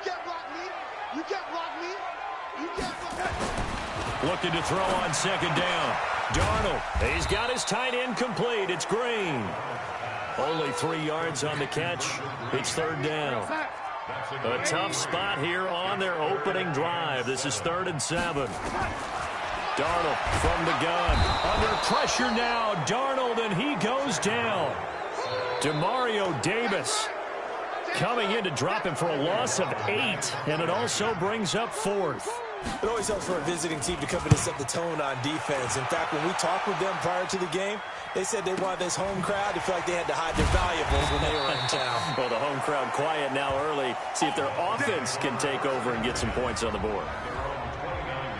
can't block me. You can't block me. You can't block me. Looking to throw on second down. Darnold, he's got his tight end complete. It's Green. Only 3 yards on the catch. It's third down. A tough spot here on their opening drive. This is 3rd and 7. Darnold from the gun. Under pressure now. Darnold, and he goes down. Demario Davis coming in to drop him for a loss of 8, and it also brings up 4th. It always helps for a visiting team to come in and set the tone on defense. In fact, when we talked with them prior to the game, they said they wanted this home crowd to feel like they had to hide their valuables when they were in town. Well, the home crowd quiet now early. See if their offense can take over and get some points on the board.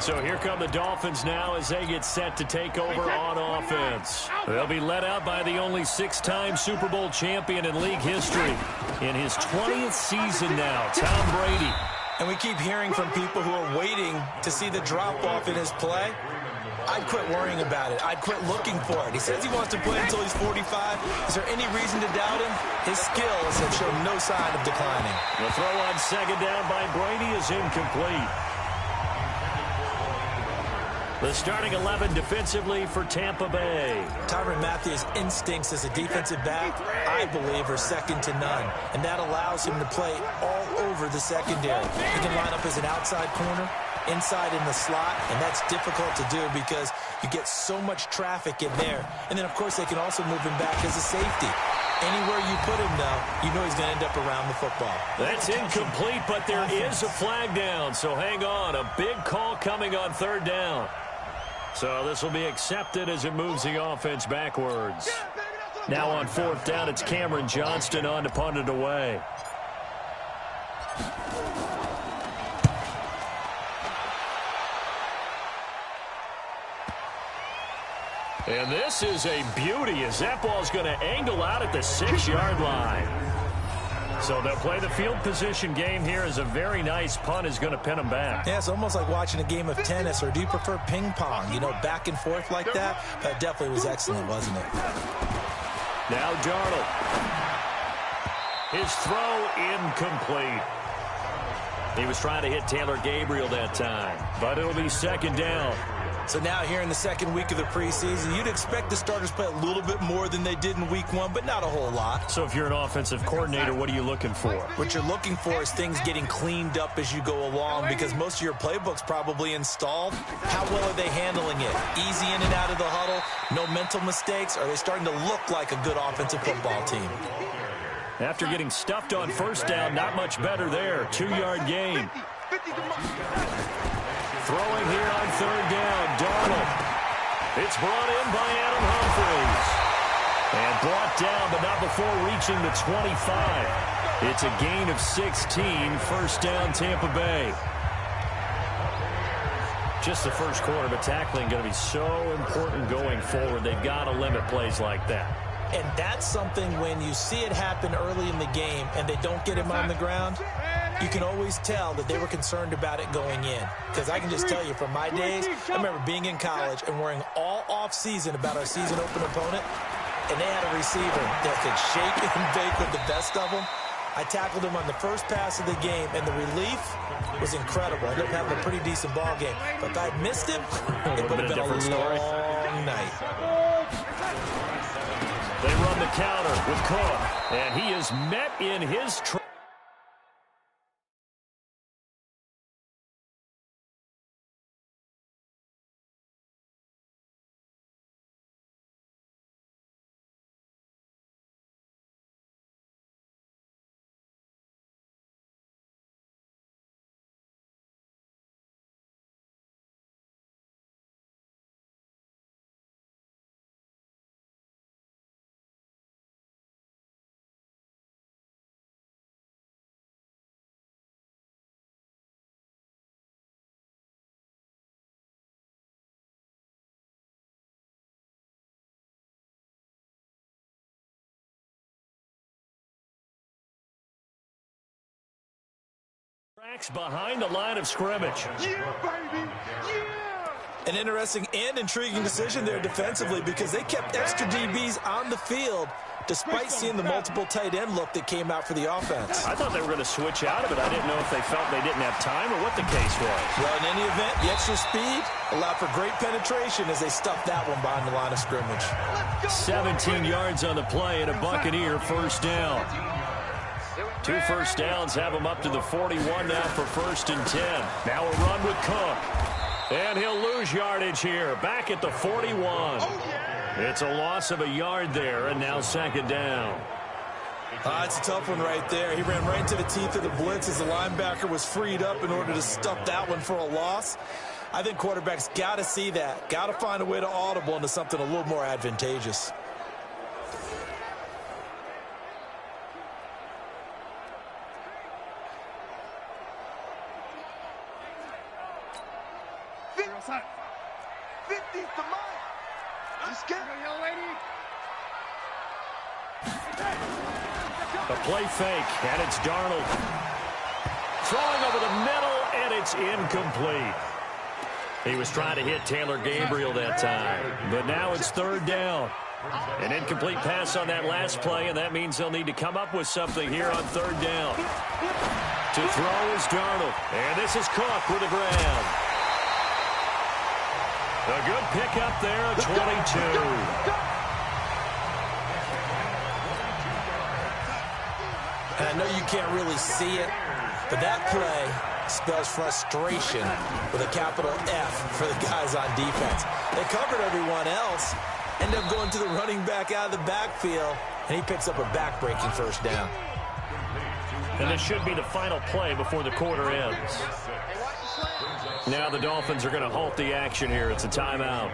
So here come the Dolphins now as they get set to take over on offense. They'll be led out by the only 6-time Super Bowl champion in league history. In his 20th season now, Tom Brady. And we keep hearing from people who are waiting to see the drop-off in his play. I'd quit worrying about it. I'd quit looking for it. He says he wants to play until he's 45. Is there any reason to doubt him? His skills have shown no sign of declining. The throw on second down by Brady is incomplete. The starting 11 defensively for Tampa Bay. Tyrann Mathieu's instincts as a defensive back, I believe, are second to none. And that allows him to play all over the secondary. He can line up as an outside corner, inside in the slot, and that's difficult to do because you get so much traffic in there. And then, of course, they can also move him back as a safety. Anywhere you put him, though, you know he's going to end up around the football. That's incomplete, but there is a flag down, so hang on. A big call coming on third down. So this will be accepted as it moves the offense backwards. Now on fourth down, it's Cameron Johnston on to punt it away. And this is a beauty as that ball's going to angle out at the 6-yard line. So they'll play the field position game here as a very nice punt is going to pin them back. Yeah, it's almost like watching a game of tennis, or do you prefer ping pong? You know, back and forth like that? That definitely was excellent, wasn't it? Now Darnold. His throw incomplete. He was trying to hit Taylor Gabriel that time, but it'll be second down. So now here in the second week of the preseason, you'd expect the starters play a little bit more than they did in week 1, but not a whole lot. So if you're an offensive coordinator, what are you looking for? What you're looking for is things getting cleaned up as you go along, because most of your playbook's probably installed. How well are they handling it? Easy in and out of the huddle? No mental mistakes? Are they starting to look like a good offensive football team? After getting stuffed on first down, not much better there. 2-yard gain. Throwing here on third down, Darnold. It's brought in by Adam Humphries. And brought down, but not before reaching the 25. It's a gain of 16, first down Tampa Bay. Just the first quarter, but tackling going to be so important going forward. They've got to limit plays like that. And that's something when you see it happen early in the game and they don't get him on the ground, you can always tell that they were concerned about it going in. Because I can just tell you from my days, I remember being in college and worrying all off-season about our season open opponent, and they had a receiver that could shake and bake with the best of them. I tackled him on the first pass of the game, and the relief was incredible. I ended up having a pretty decent ball game. But if I'd missed him, it would have been a long night. They run the counter with Cook, and he is met in his tracks. Behind the line of scrimmage. Yeah, baby! Yeah! An interesting and intriguing decision there defensively because they kept extra DBs on the field despite seeing the multiple tight end look that came out for the offense. I thought they were going to switch out of it. I didn't know if they felt they didn't have time or what the case was. Well, in any event, the extra speed allowed for great penetration as they stuffed that one behind the line of scrimmage. 17 yards on the play and a Buccaneer first down. 2 first downs have them up to the 41 now for 1st and 10. Now a run with Cook. And he'll lose yardage here. Back at the 41. It's a loss of a yard there, and now 2nd down. It's a tough one right there. He ran right into the teeth of the blitz as the linebacker was freed up in order to stuff that one for a loss. I think quarterbacks got to see that. Got to find a way to audible into something a little more advantageous. A play fake, and it's Darnold. Throwing over the middle, and it's incomplete. He was trying to hit Taylor Gabriel that time, but now it's 3rd down. An incomplete pass on that last play, and that means they'll need to come up with something here on 3rd down. To throw is Darnold, and this is Cook with a grab. A good pickup there at 22. And I know you can't really see it, but that play spells frustration with a capital F for the guys on defense. They covered everyone else, end up going to the running back out of the backfield, and he picks up a back-breaking 1st down. And this should be the final play before the quarter ends. Now the Dolphins are going to halt the action here. It's a timeout.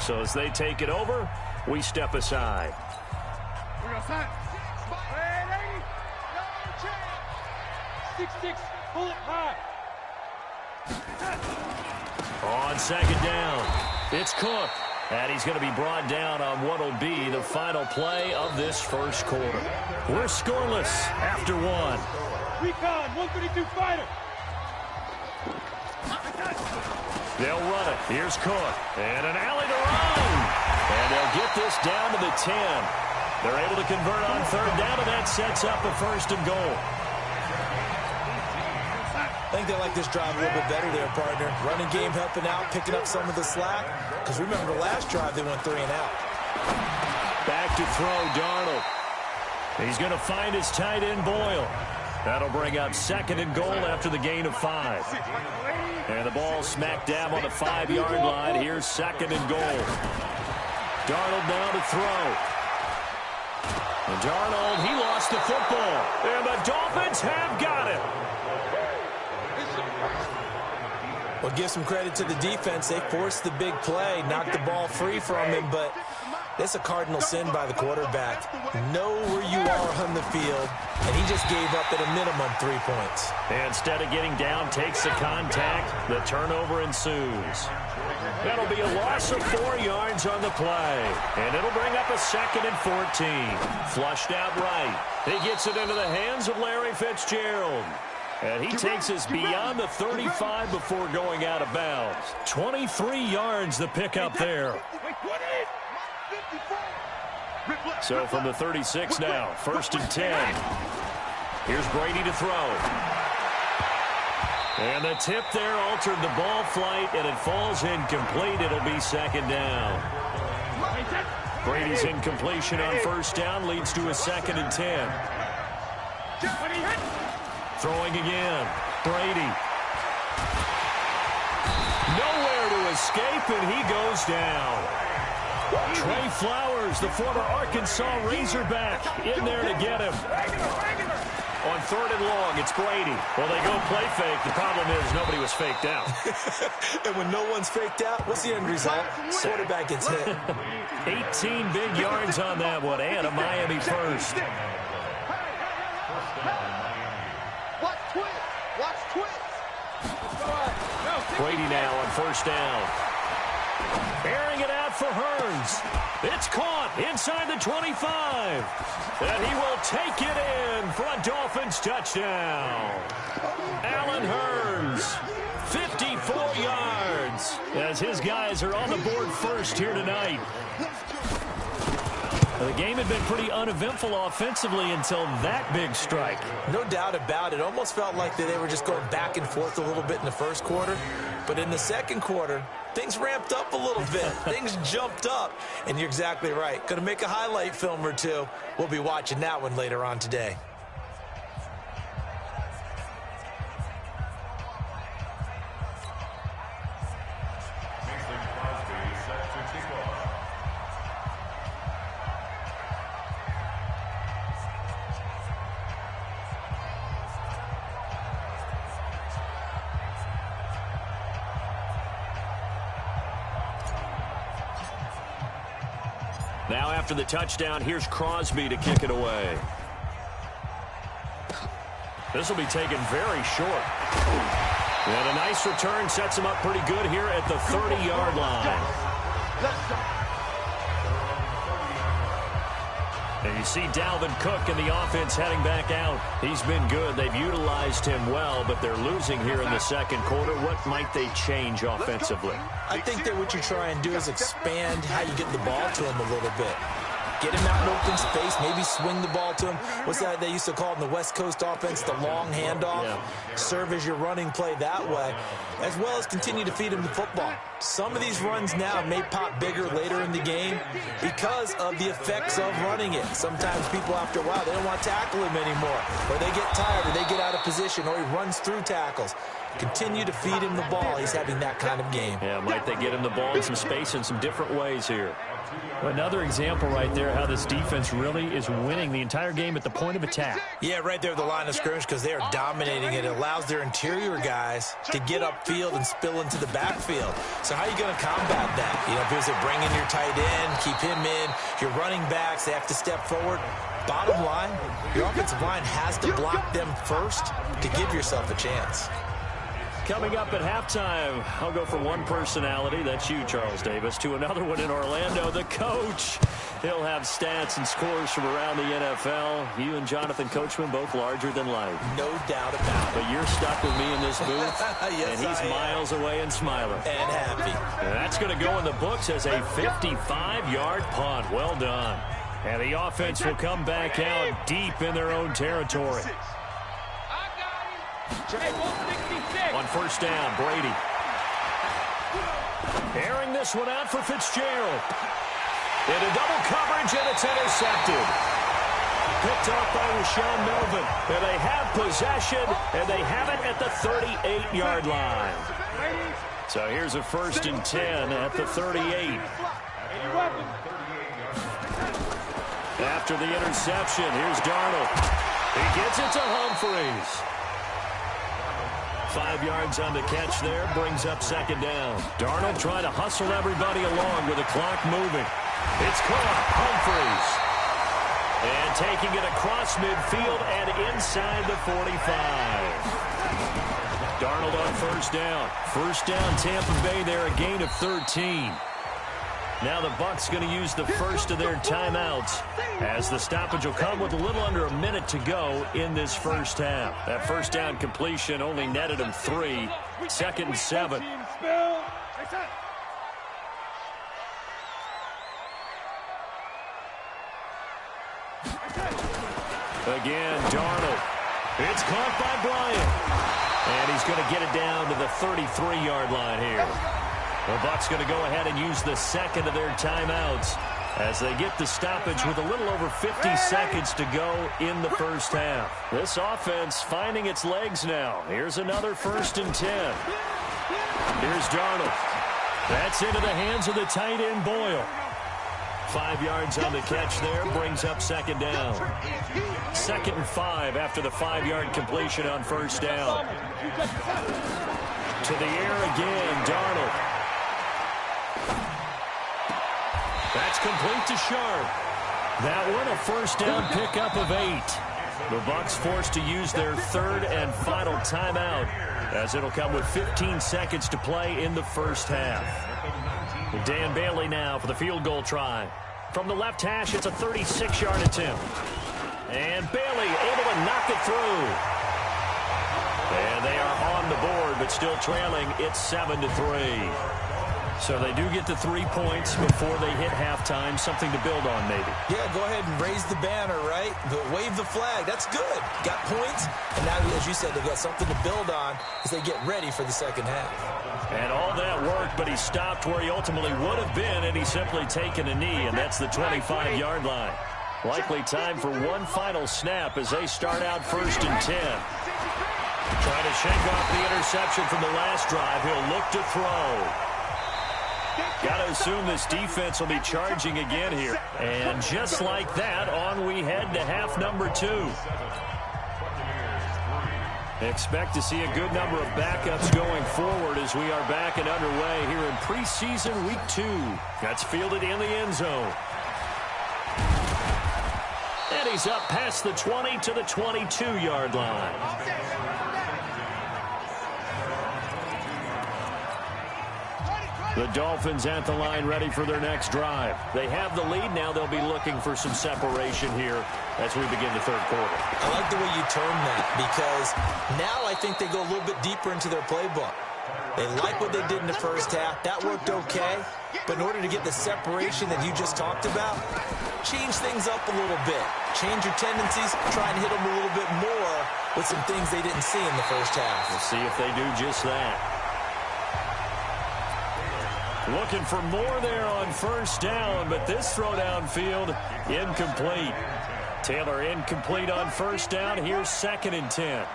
So as they take it over, we step aside. 6-6, pull it high. On 2nd down, it's Cook. And he's going to be brought down on what will be the final play of this 1st quarter. We're scoreless after 1. Recon, 132 fighter. They'll run it. Here's Cook. And an alley to run. And they'll get this down to the 10. They're able to convert on 3rd down, and that sets up a 1st and goal. I think they like this drive a little bit better there, partner. Running game helping out, picking up some of the slack. Because remember, the last drive they went 3 and out. Back to throw, Darnold. He's going to find his tight end, Boyle. That'll bring up 2nd and goal after the gain of 5. And the ball smack dab on the 5-yard line. Here's 2nd and goal. Darnold now to throw. And Darnold, he lost the football. And the Dolphins have got it. Well, give some credit to the defense. They forced the big play, knocked the ball free from him, but that's a cardinal sin by the quarterback. Know where you are on the field, and he just gave up at a minimum 3 points. And instead of getting down, takes the contact. The turnover ensues. That'll be a loss of 4 yards on the play. And it'll bring up a 2nd and 14. Flushed out right. He gets it into the hands of Larry Fitzgerald. And he takes us beyond the 35 before going out of bounds. 23 yards the pickup there. So from the 36 now, 1st and 10. Here's Brady to throw. And the tip there altered the ball flight, and it falls incomplete. It'll be 2nd down. Brady's incompletion on 1st down leads to a 2nd and 10. Throwing again. Brady. Nowhere to escape, and he goes down. Trey Flowers, the former Arkansas Razorback, in there to get him. On 3rd and long, it's Brady. Well, they go play fake. The problem is nobody was faked out. And when no one's faked out, what's the end result? Quarterback gets hit. 18 big yards on that one, and a Miami 1st. Brady now on 1st down. Airing it out for Hearns. It's caught inside the 25. And he will take it in for a Dolphins touchdown. Allen Hearns, 54 yards as his guys are on the board first here tonight. The game had been pretty uneventful offensively until that big strike. No doubt about it. Almost felt like they were just going back and forth a little bit in the first quarter. But in the second quarter, things ramped up a little bit. Things jumped up. And you're exactly right. Going to make a highlight film or two. We'll be watching that one later on today. Now after the touchdown, here's Crosby to kick it away. This will be taken very short. And a nice return sets him up pretty good here at the 30-yard line. And you see Dalvin Cook and the offense heading back out. He's been good. They've utilized him well, but they're losing here in the second quarter. What might they change offensively? I think that what you try and do is expand how you get the ball to him a little bit. Get him out in open space, maybe swing the ball to him. What's that they used to call in the West Coast offense, the long handoff? Yeah. Serve as your running play that way, as well as continue to feed him the football. Some of these runs now may pop bigger later in the game because of the effects of running it. Sometimes people, after a while, they don't want to tackle him anymore, or they get tired, or they get out of position, or he runs through tackles. Continue to feed him the ball. He's having that kind of game. Yeah, might they get him the ball in some space in some different ways here. Another example right there how this defense really is winning the entire game at the point of attack. Yeah, right there at the line of scrimmage because they are dominating it. It allows their interior guys to get upfield and spill into the backfield. So how are you going to combat that? You know, if it's bring in your tight end, keep him in, your running backs, they have to step forward. Bottom line, your offensive line has to block them first to give yourself a chance. Coming up at halftime, I'll go from one personality, that's you, Charles Davis, to another one in Orlando, the coach. He'll have stats and scores from around the NFL. You and Jonathan Coachman, both larger than life. No doubt about it. But you're stuck with me in this booth, yes, and he's miles away and smiling. And happy. And that's going to go in the books as a 55-yard punt. Well done. And the offense will come back out deep in their own territory. On first down, Brady. Airing this one out for Fitzgerald. Into double coverage, and it's intercepted. Picked off by Rashawn Melvin. And they have possession, and they have it at the 38-yard line. So here's a 1st and 10 at the 38. After the interception, here's Darnold. He gets it to Humphreys. 5 yards on the catch there, brings up 2nd down. Darnold trying to hustle everybody along with the clock moving. It's caught, Humphreys. And taking it across midfield and inside the 45. Darnold on first down. First down, Tampa Bay there, a gain of 13. Now the Bucs going to use the first of their timeouts as the stoppage will come with a little under a minute to go in this first half. That first down completion only netted them 3. 2nd and 7. Again, Darnold. It's caught by Bryant. And he's going to get it down to the 33-yard line here. The Bucs going to go ahead and use the second of their timeouts as they get the stoppage with a little over 50 seconds to go in the first half. This offense finding its legs now. Here's another 1st and 10. Here's Darnold. That's into the hands of the tight end Boyle. 5 yards on the catch there, brings up 2nd down. 2nd and 5 after the 5-yard completion on first down. To the air again, Darnold. That's complete to Sharp. That one a first down pickup of 8. The Bucs forced to use their 3rd and final timeout as it'll come with 15 seconds to play in the first half. Dan Bailey now for the field goal try. From the left hash, it's a 36-yard attempt. And Bailey able to knock it through. And they are on the board, but still trailing. It's 7-3. So they do get the 3 points before they hit halftime. Something to build on, maybe. Yeah, go ahead and raise the banner, right? But wave the flag. That's good. Got points. And now, as you said, they got something to build on as they get ready for the second half. And all that worked, but he stopped where he ultimately would have been, and he's simply taken a knee, and that's the 25-yard line. Likely time for one final snap as they start out 1st and 10. Trying to shake off the interception from the last drive. He'll look to throw. Got to assume this defense will be charging again here. And just like that, on we head to half number 2. Expect to see a good number of backups going forward as we are back and underway here in preseason week 2. That's fielded in the end zone. And he's up past the 20 to the 22-yard line. The Dolphins at the line ready for their next drive. They have the lead. Now they'll be looking for some separation here as we begin the third quarter. I like the way you term that because now I think they go a little bit deeper into their playbook. They like what they did in the first half. That worked okay. But in order to get the separation that you just talked about, change things up a little bit. Change your tendencies. Try and hit them a little bit more with some things they didn't see in the first half. We'll see if they do just that. Looking for more there on 1st down, but this throw downfield incomplete. Taylor incomplete on 1st down. Here's 2nd and 10.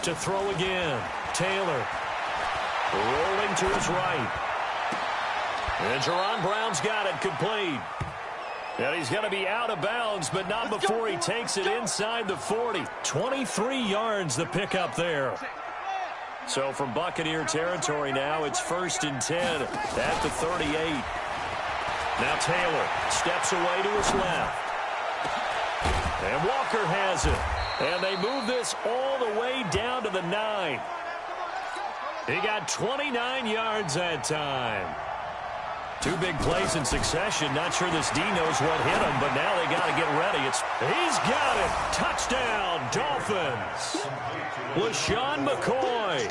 To throw again. Taylor rolling to his right. And Jerron Brown's got it complete. And he's going to be out of bounds, but not before he takes it inside the 40. 23 yards the pickup there. So from Buccaneer territory now, it's 1st and 10 at the 38. Now Taylor steps away to his left. And Walker has it. And they move this all the way down to the 9. He got 29 yards that time. 2 big plays in succession. Not sure this D knows what hit him, but now they got to get ready. He's got it. Touchdown, Dolphins. LaShawn McCoy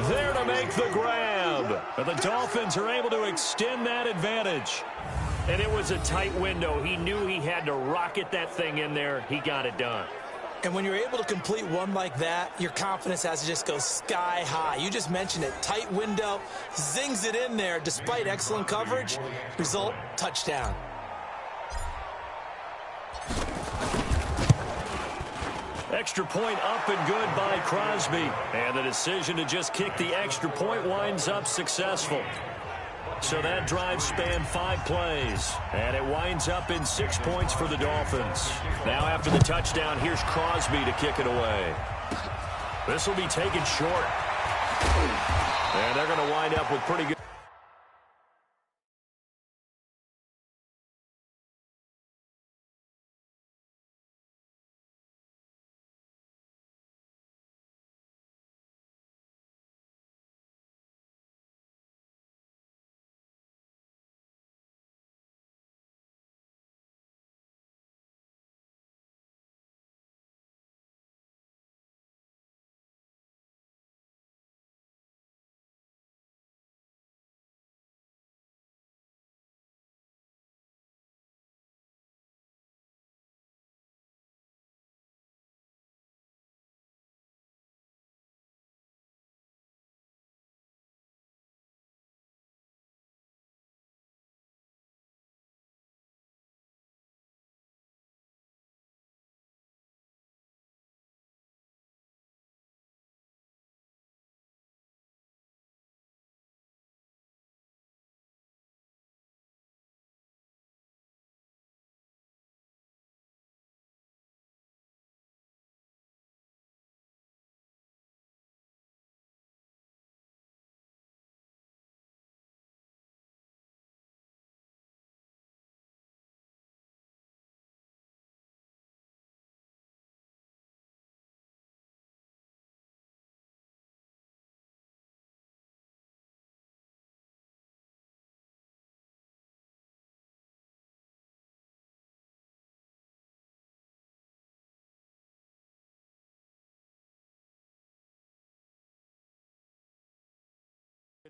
there to make the grab. But the Dolphins are able to extend that advantage. And it was a tight window. He knew he had to rocket that thing in there. He got it done. And when you're able to complete one like that, your confidence has to just go sky high. You just mentioned it. Tight window, zings it in there despite excellent coverage. Result, touchdown. Extra point up and good by Crosby. And the decision to just kick the extra point winds up successful. So that drive spanned 5 plays. And it winds up in 6 points for the Dolphins. Now after the touchdown, here's Crosby to kick it away. This will be taken short. And they're going to wind up with pretty good.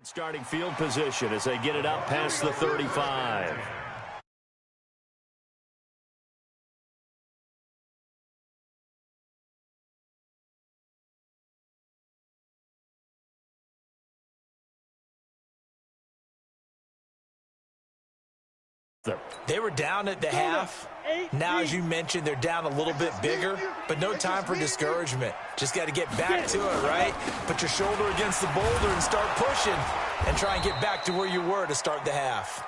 Starting field position as they get it out past the 35. They were down at the half. Now, as you mentioned, they're down a little bit bigger, but no time for discouragement. Just got to get back to it, right? Put your shoulder against the boulder and start pushing and try and get back to where you were to start the half.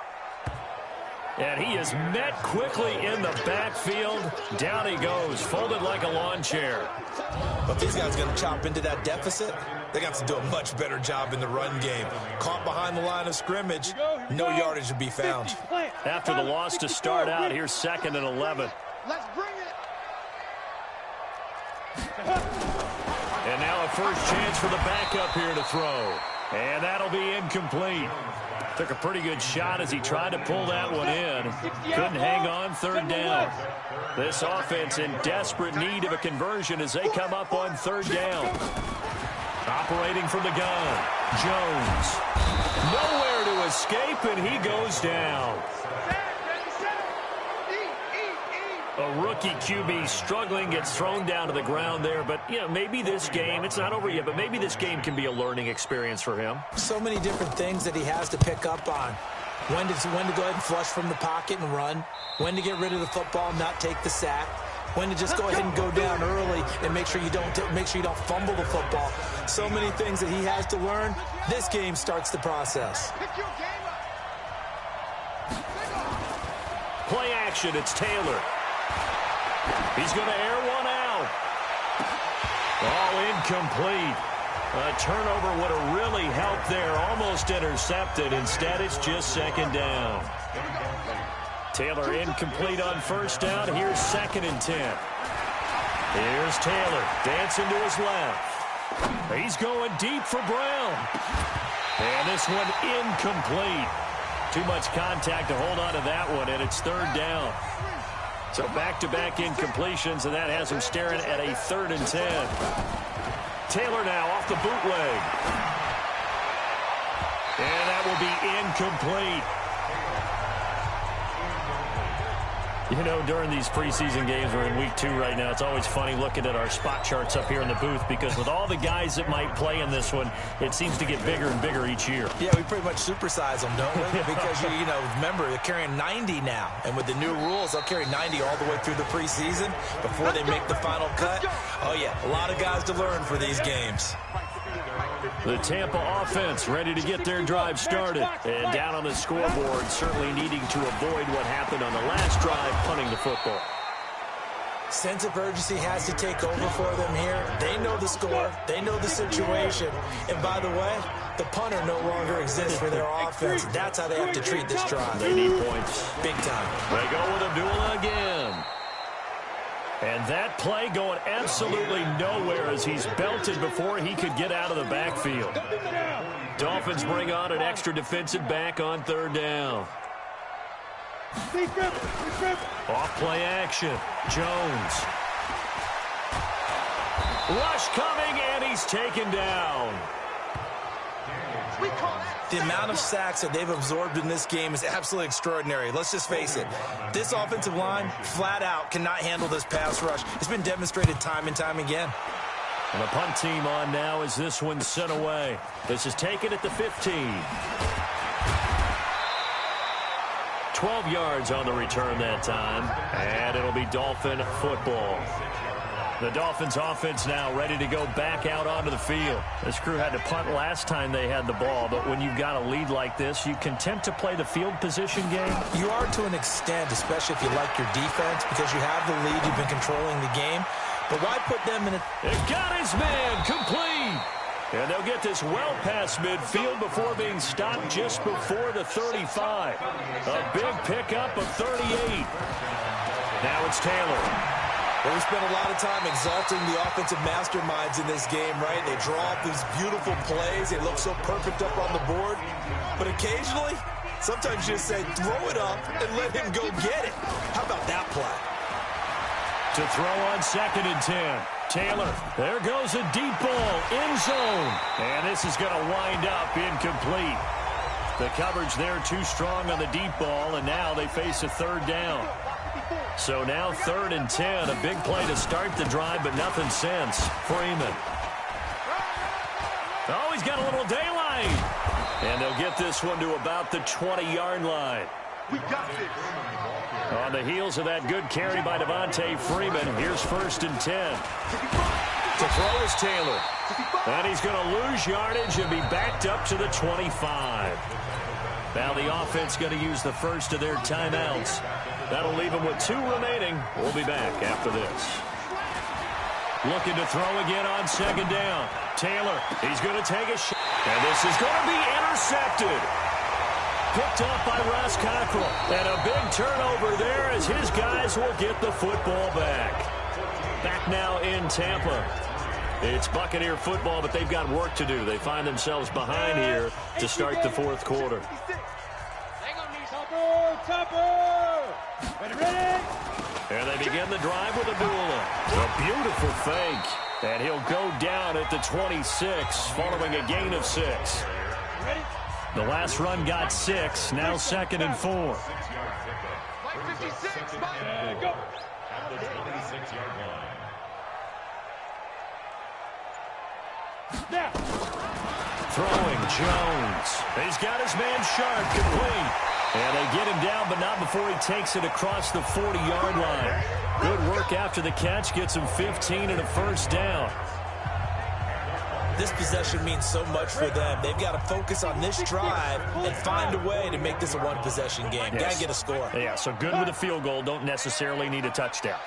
And he is met quickly in the backfield. Down he goes, folded like a lawn chair. But these guys are going to chop into that deficit. They got to do a much better job in the run game. Caught behind the line of scrimmage, no yardage to be found. After the loss to start out, here's 2nd and 11. Let's bring it. And now a first chance for the backup here to throw. And that'll be incomplete. Took a pretty good shot as he tried to pull that one in. Couldn't hang on, 3rd down. This offense in desperate need of a conversion as they come up on 3rd down. Operating from the gun, Jones. Nowhere to escape, and he goes down. A rookie QB struggling, gets thrown down to the ground there. But, you know, maybe this game, it's not over yet, but maybe this game can be a learning experience for him. So many different things that he has to pick up on. When to go ahead and flush from the pocket and run. When to get rid of the football and not take the sack. When to just go ahead and go down early and make sure you don't fumble the football. So many things that he has to learn. This game starts the process. Play action, it's Taylor. He's going to air one out. All incomplete. A turnover would have really helped there. Almost intercepted. Instead, it's just 2nd down. Taylor incomplete on 1st down. Here's 2nd and 10. Here's Taylor dancing to his left. He's going deep for Brown. And this one incomplete. Too much contact to hold on to that one, and it's 3rd down. So back-to-back incompletions, and that has him staring at a 3rd and 10. Taylor now off the bootleg. And that will be incomplete. You know, during these preseason games, we're in week 2 right now, it's always funny looking at our spot charts up here in the booth because with all the guys that might play in this one, it seems to get bigger and bigger each year. Yeah, we pretty much supersize them, don't we? Because, you know, remember, they're carrying 90 now. And with the new rules, they'll carry 90 all the way through the preseason before they make the final cut. Oh, yeah, a lot of guys to learn for these games. The Tampa offense ready to get their drive started. And down on the scoreboard, certainly needing to avoid what happened on the last drive, punting the football. Sense of urgency has to take over for them here. They know the score. They know the situation. And by the way, the punter no longer exists for their offense. That's how they have to treat this drive. They need points. Big time. They go with a duel again. And that play going absolutely nowhere as he's belted before he could get out of the backfield. Dolphins bring on an extra defensive back on 3rd down. Off play action. Jones. Rush coming, and he's taken down. The amount of sacks that they've absorbed in this game is absolutely extraordinary. Let's just face it. This offensive line, flat out, cannot handle this pass rush. It's been demonstrated time and time again. And the punt team on now as this one's sent away. This is taken at the 15. 12 yards on the return that time. And it'll be Dolphin football. The Dolphins offense now ready to go back out onto the field. This crew had to punt last time they had the ball, but when you've got a lead like this, you can tempt to play the field position game. You are to an extent, especially if you like your defense, because you have the lead, you've been controlling the game. But why put them in a... They've got his man complete. And they'll get this well past midfield before being stopped just before the 35. A big pickup of 38. Now it's Taylor. Well, we spent a lot of time exalting the offensive masterminds in this game, right? They draw up these beautiful plays. They look so perfect up on the board. But occasionally, sometimes you just say, throw it up and let him go get it. How about that play? To throw on 2nd and 10. Taylor. There goes a deep ball, end zone. And this is going to wind up incomplete. The coverage there too strong on the deep ball, and now they face a third down. So now 3rd and 10, a big play to start the drive, but nothing since. Freeman. Oh, he's got a little daylight. And they'll get this one to about the 20-yard line. We got this. On the heels of that good carry by Devontae Freeman, here's 1st and 10. To throw is Taylor. And he's going to lose yardage and be backed up to the 25. Now the offense going to use the first of their timeouts. That'll leave them with 2 remaining. We'll be back after this. Looking to throw again on 2nd down. Taylor, he's going to take a shot. And this is going to be intercepted. Picked up by Ross Cockrell. And a big turnover there as his guys will get the football back. Back now in Tampa. It's Buccaneer football, but they've got work to do. They find themselves behind here to start the 4th quarter. And they begin the drive with Abdullah. A beautiful fake. And he'll go down at the 26 following a gain of 6. The last run got 6. Now 2nd and 4. Throwing Jones. He's got his man Sharp complete. And they get him down, but not before he takes it across the 40-yard line. Good work after the catch. Gets him 15 and a 1st down. This possession means so much for them. They've got to focus on this drive and find a way to make this a one-possession game. Yes. Got to get a score. Yeah, so good with a field goal. Don't necessarily need a touchdown.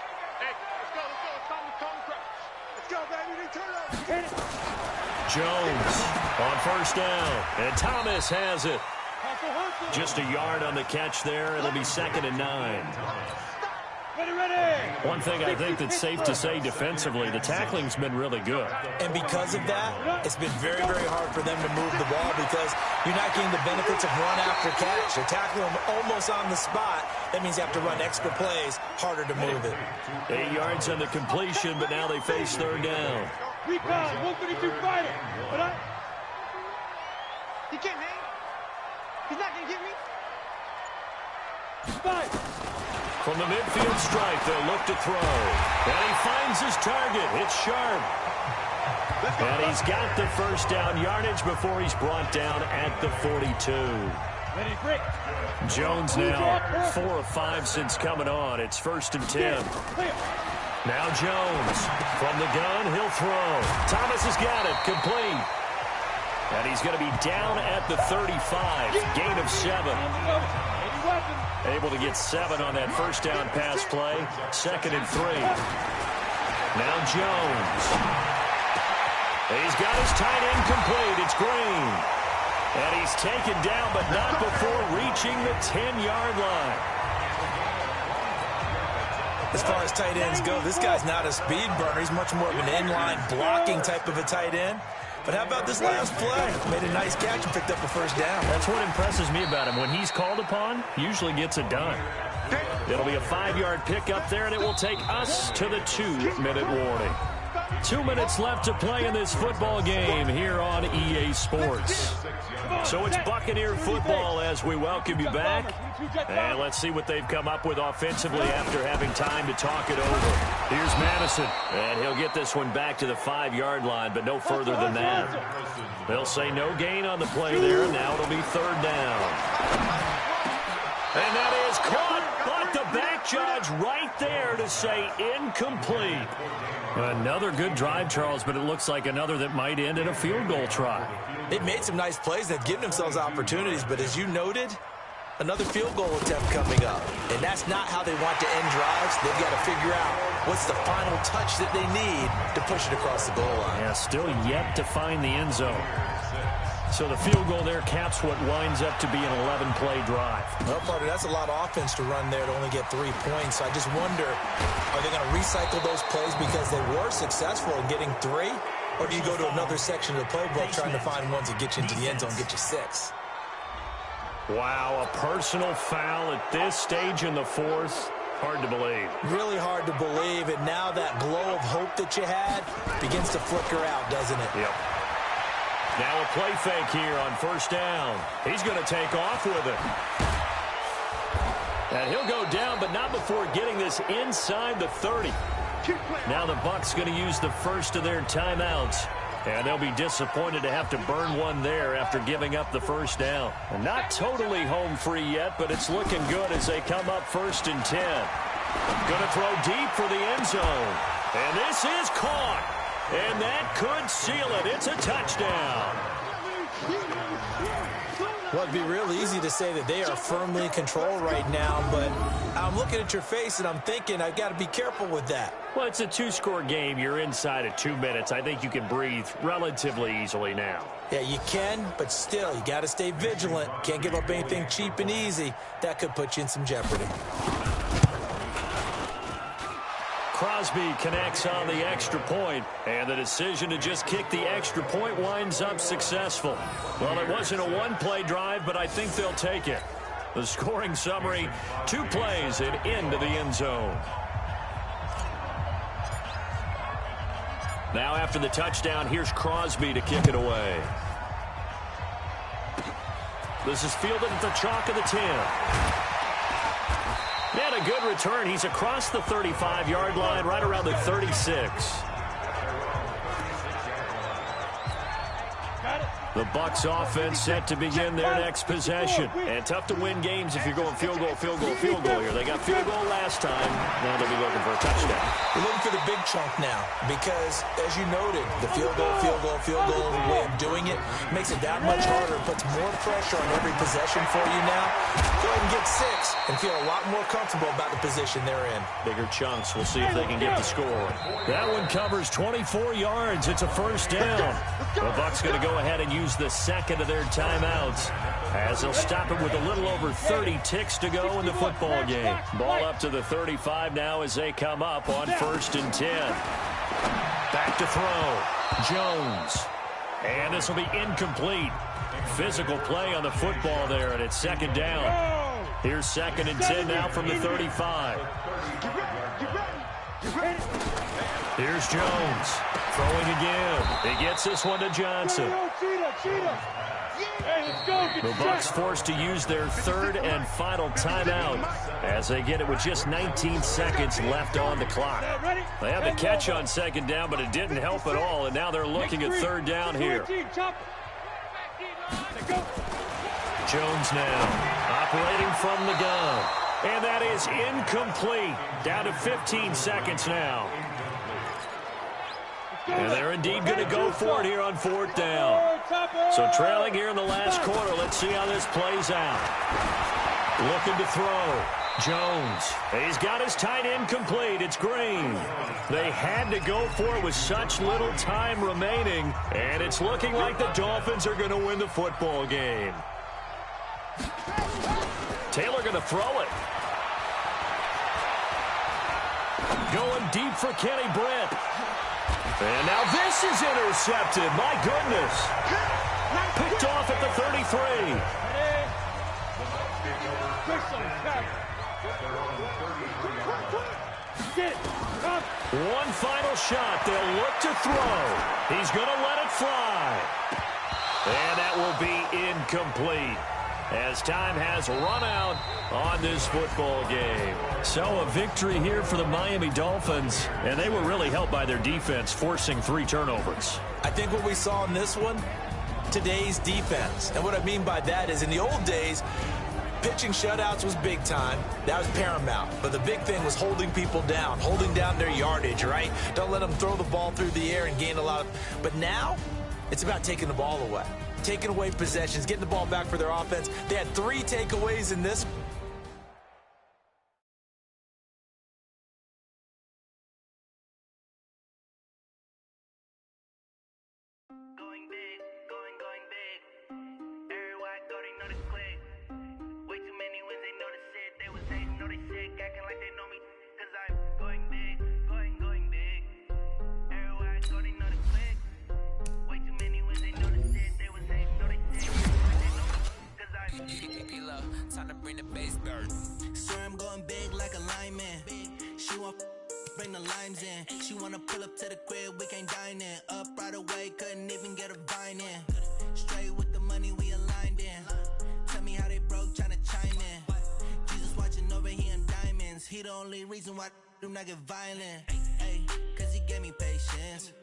Jones on 1st down. And Thomas has it. Just a yard on the catch there. It'll be 2nd and 9. One thing I think that's safe to say defensively, the tackling's been really good. And because of that, it's been very, very hard for them to move the ball because you're not getting the benefits of run after catch. They're tackling them almost on the spot. That means you have to run extra plays, harder to move it. 8 yards on the completion, but now they face 3rd down. Recon, 132 fighter. But He can't hang. He's not going to get me. Fight. From the midfield stripe, they'll look to throw. And he finds his target. It's Sharp. And he's got the 1st down yardage before he's brought down at the 42. Jones now 4 of 5 since coming on. It's 1st and 10. Now Jones from the gun. He'll throw. Thomas has got it. Complete. And he's going to be down at the 35. Gain of 7. Able to get 7 on that 1st down pass play. 2nd and 3. Now Jones. He's got his tight end complete. It's Green. And he's taken down, but not before reaching the 10-yard line. As far as tight ends go, this guy's not a speed burner. He's much more of an inline blocking type of a tight end. But how about this last play? Made a nice catch and picked up a 1st down. That's what impresses me about him. When he's called upon, usually gets it done. It'll be a 5-yard pickup there, and it will take us to the 2-minute warning. 2 minutes left to play in this football game here on EA Sports. So it's Buccaneer football as we welcome you back. And let's see what they've come up with offensively after having time to talk it over. Here's Madison, and he'll get this one back to the 5-yard line, but no further than that. They'll say no gain on the play there, and now it'll be 3rd down. And that is caught, but the back judge right there to say incomplete. Another good drive, Charles, but it looks like another that might end in a field goal try. They've made some nice plays. They've given themselves opportunities, but as you noted, another field goal attempt coming up. And that's not how they want to end drives. They've got to figure out what's the final touch that they need to push it across the goal line. Yeah, still yet to find the end zone. So the field goal there caps what winds up to be an 11-play drive. Well, partner, that's a lot of offense to run there to only get 3 points. So I just wonder, are they going to recycle those plays because they were successful in getting 3? Or do you go to another section of the playbook trying to find ones that get you into the end zone and get you 6? Wow, a personal foul at this stage in the 4th. Hard to believe. Really hard to believe, and now that glow of hope that you had begins to flicker out, doesn't it? Yep. Now a play fake here on first down. He's going to take off with it. And he'll go down, but not before getting this inside the 30. Now the Bucs going to use the first of their timeouts. And they'll be disappointed to have to burn one there after giving up the first down. And not totally home free yet, but it's looking good as they come up 1st and 10. Going to throw deep for the end zone. And this is caught. And that could seal it. It's a touchdown. Well, it'd be real easy to say that they are firmly in control right now, but I'm looking at your face and I'm thinking I've got to be careful with that. Well, it's a 2-score game. You're inside of 2 minutes. I think you can breathe relatively easily now. Yeah, you can, but still, you got to stay vigilant. Can't give up anything cheap and easy. That could put you in some jeopardy. Crosby connects on the extra point, and the decision to just kick the extra point winds up successful. Well, it wasn't a one-play drive, but I think they'll take it. The scoring summary, 2 plays and into the end zone. Now after the touchdown, here's Crosby to kick it away. This is fielded at the chalk of the 10. And a good return. He's across the 35-yard line, right around the 36. The Bucs offense set to begin their next possession. And tough to win games if you're going field goal, field goal, field goal here. They got field goal last time. Now they'll be looking for a touchdown. We're looking for the big chunk now because, as you noted, the field goal way of doing it makes it that much harder. It puts more pressure on every possession for you now. Go ahead and get 6 and feel a lot more comfortable about the position they're in. Bigger chunks. We'll see if they can get the score. That one covers 24 yards. It's a first down. The Bucs going to go ahead and use the second of their timeouts as they'll stop it with a little over 30 ticks to go in the football game. Ball up to the 35 now as they come up on 1st and 10. Back to throw. Jones. And this will be incomplete. Physical play on the football there, and it's 2nd down. Here's 2nd and 10 now from the 35. Here's Jones. Throwing again. He gets this one to Johnson. The Bucs forced to use their 3rd and final timeout as they get it with just 19 seconds left on the clock. They had the catch on 2nd down, but it didn't help at all, and now they're looking at 3rd down here. Jones now operating from the gun, and that is incomplete. Down to 15 seconds now. And they're indeed going to go for it here on 4th down. So trailing here in the last quarter. Let's see how this plays out. Looking to throw. Jones. He's got his tight end complete. It's Green. They had to go for it with such little time remaining. And it's looking like the Dolphins are going to win the football game. Taylor going to throw it. Going deep for Kenny Britt. And now this is intercepted. My goodness. Picked off at the 33. One final shot. They'll look to throw. He's going to let it fly. And that will be incomplete as time has run out on this football game. So a victory here for the Miami Dolphins, and they were really helped by their defense, forcing 3 turnovers. I think what we saw in this one, today's defense. And what I mean by that is in the old days, pitching shutouts was big time. That was paramount. But the big thing was holding people down, holding down their yardage, right? Don't let them throw the ball through the air and gain a lot of... But now, it's about taking the ball away. Taking away possessions, getting the ball back for their offense. They had 3 takeaways in this. Going big, going big. Everybody thought they know the click. Way too many wins, they know the shit. They was hating, know they sick, acting like they know me. Cause I'm going big, going big. Everybody thought they know the click. Way too many wins, they know the shit. They was hating, know they sick, acting like they know me. Cause I'm Time to bring the bass burn. Swear I'm going big like a lineman. She want bring the limes in. She wanna pull up to the crib, we can't dine in. Up right away, couldn't even get a vine in. Straight with the money we aligned in. Tell me how they broke, tryna chime in. Jesus watching over here in diamonds. He the only reason why I do not get violent. Ay, cause he gave me patience.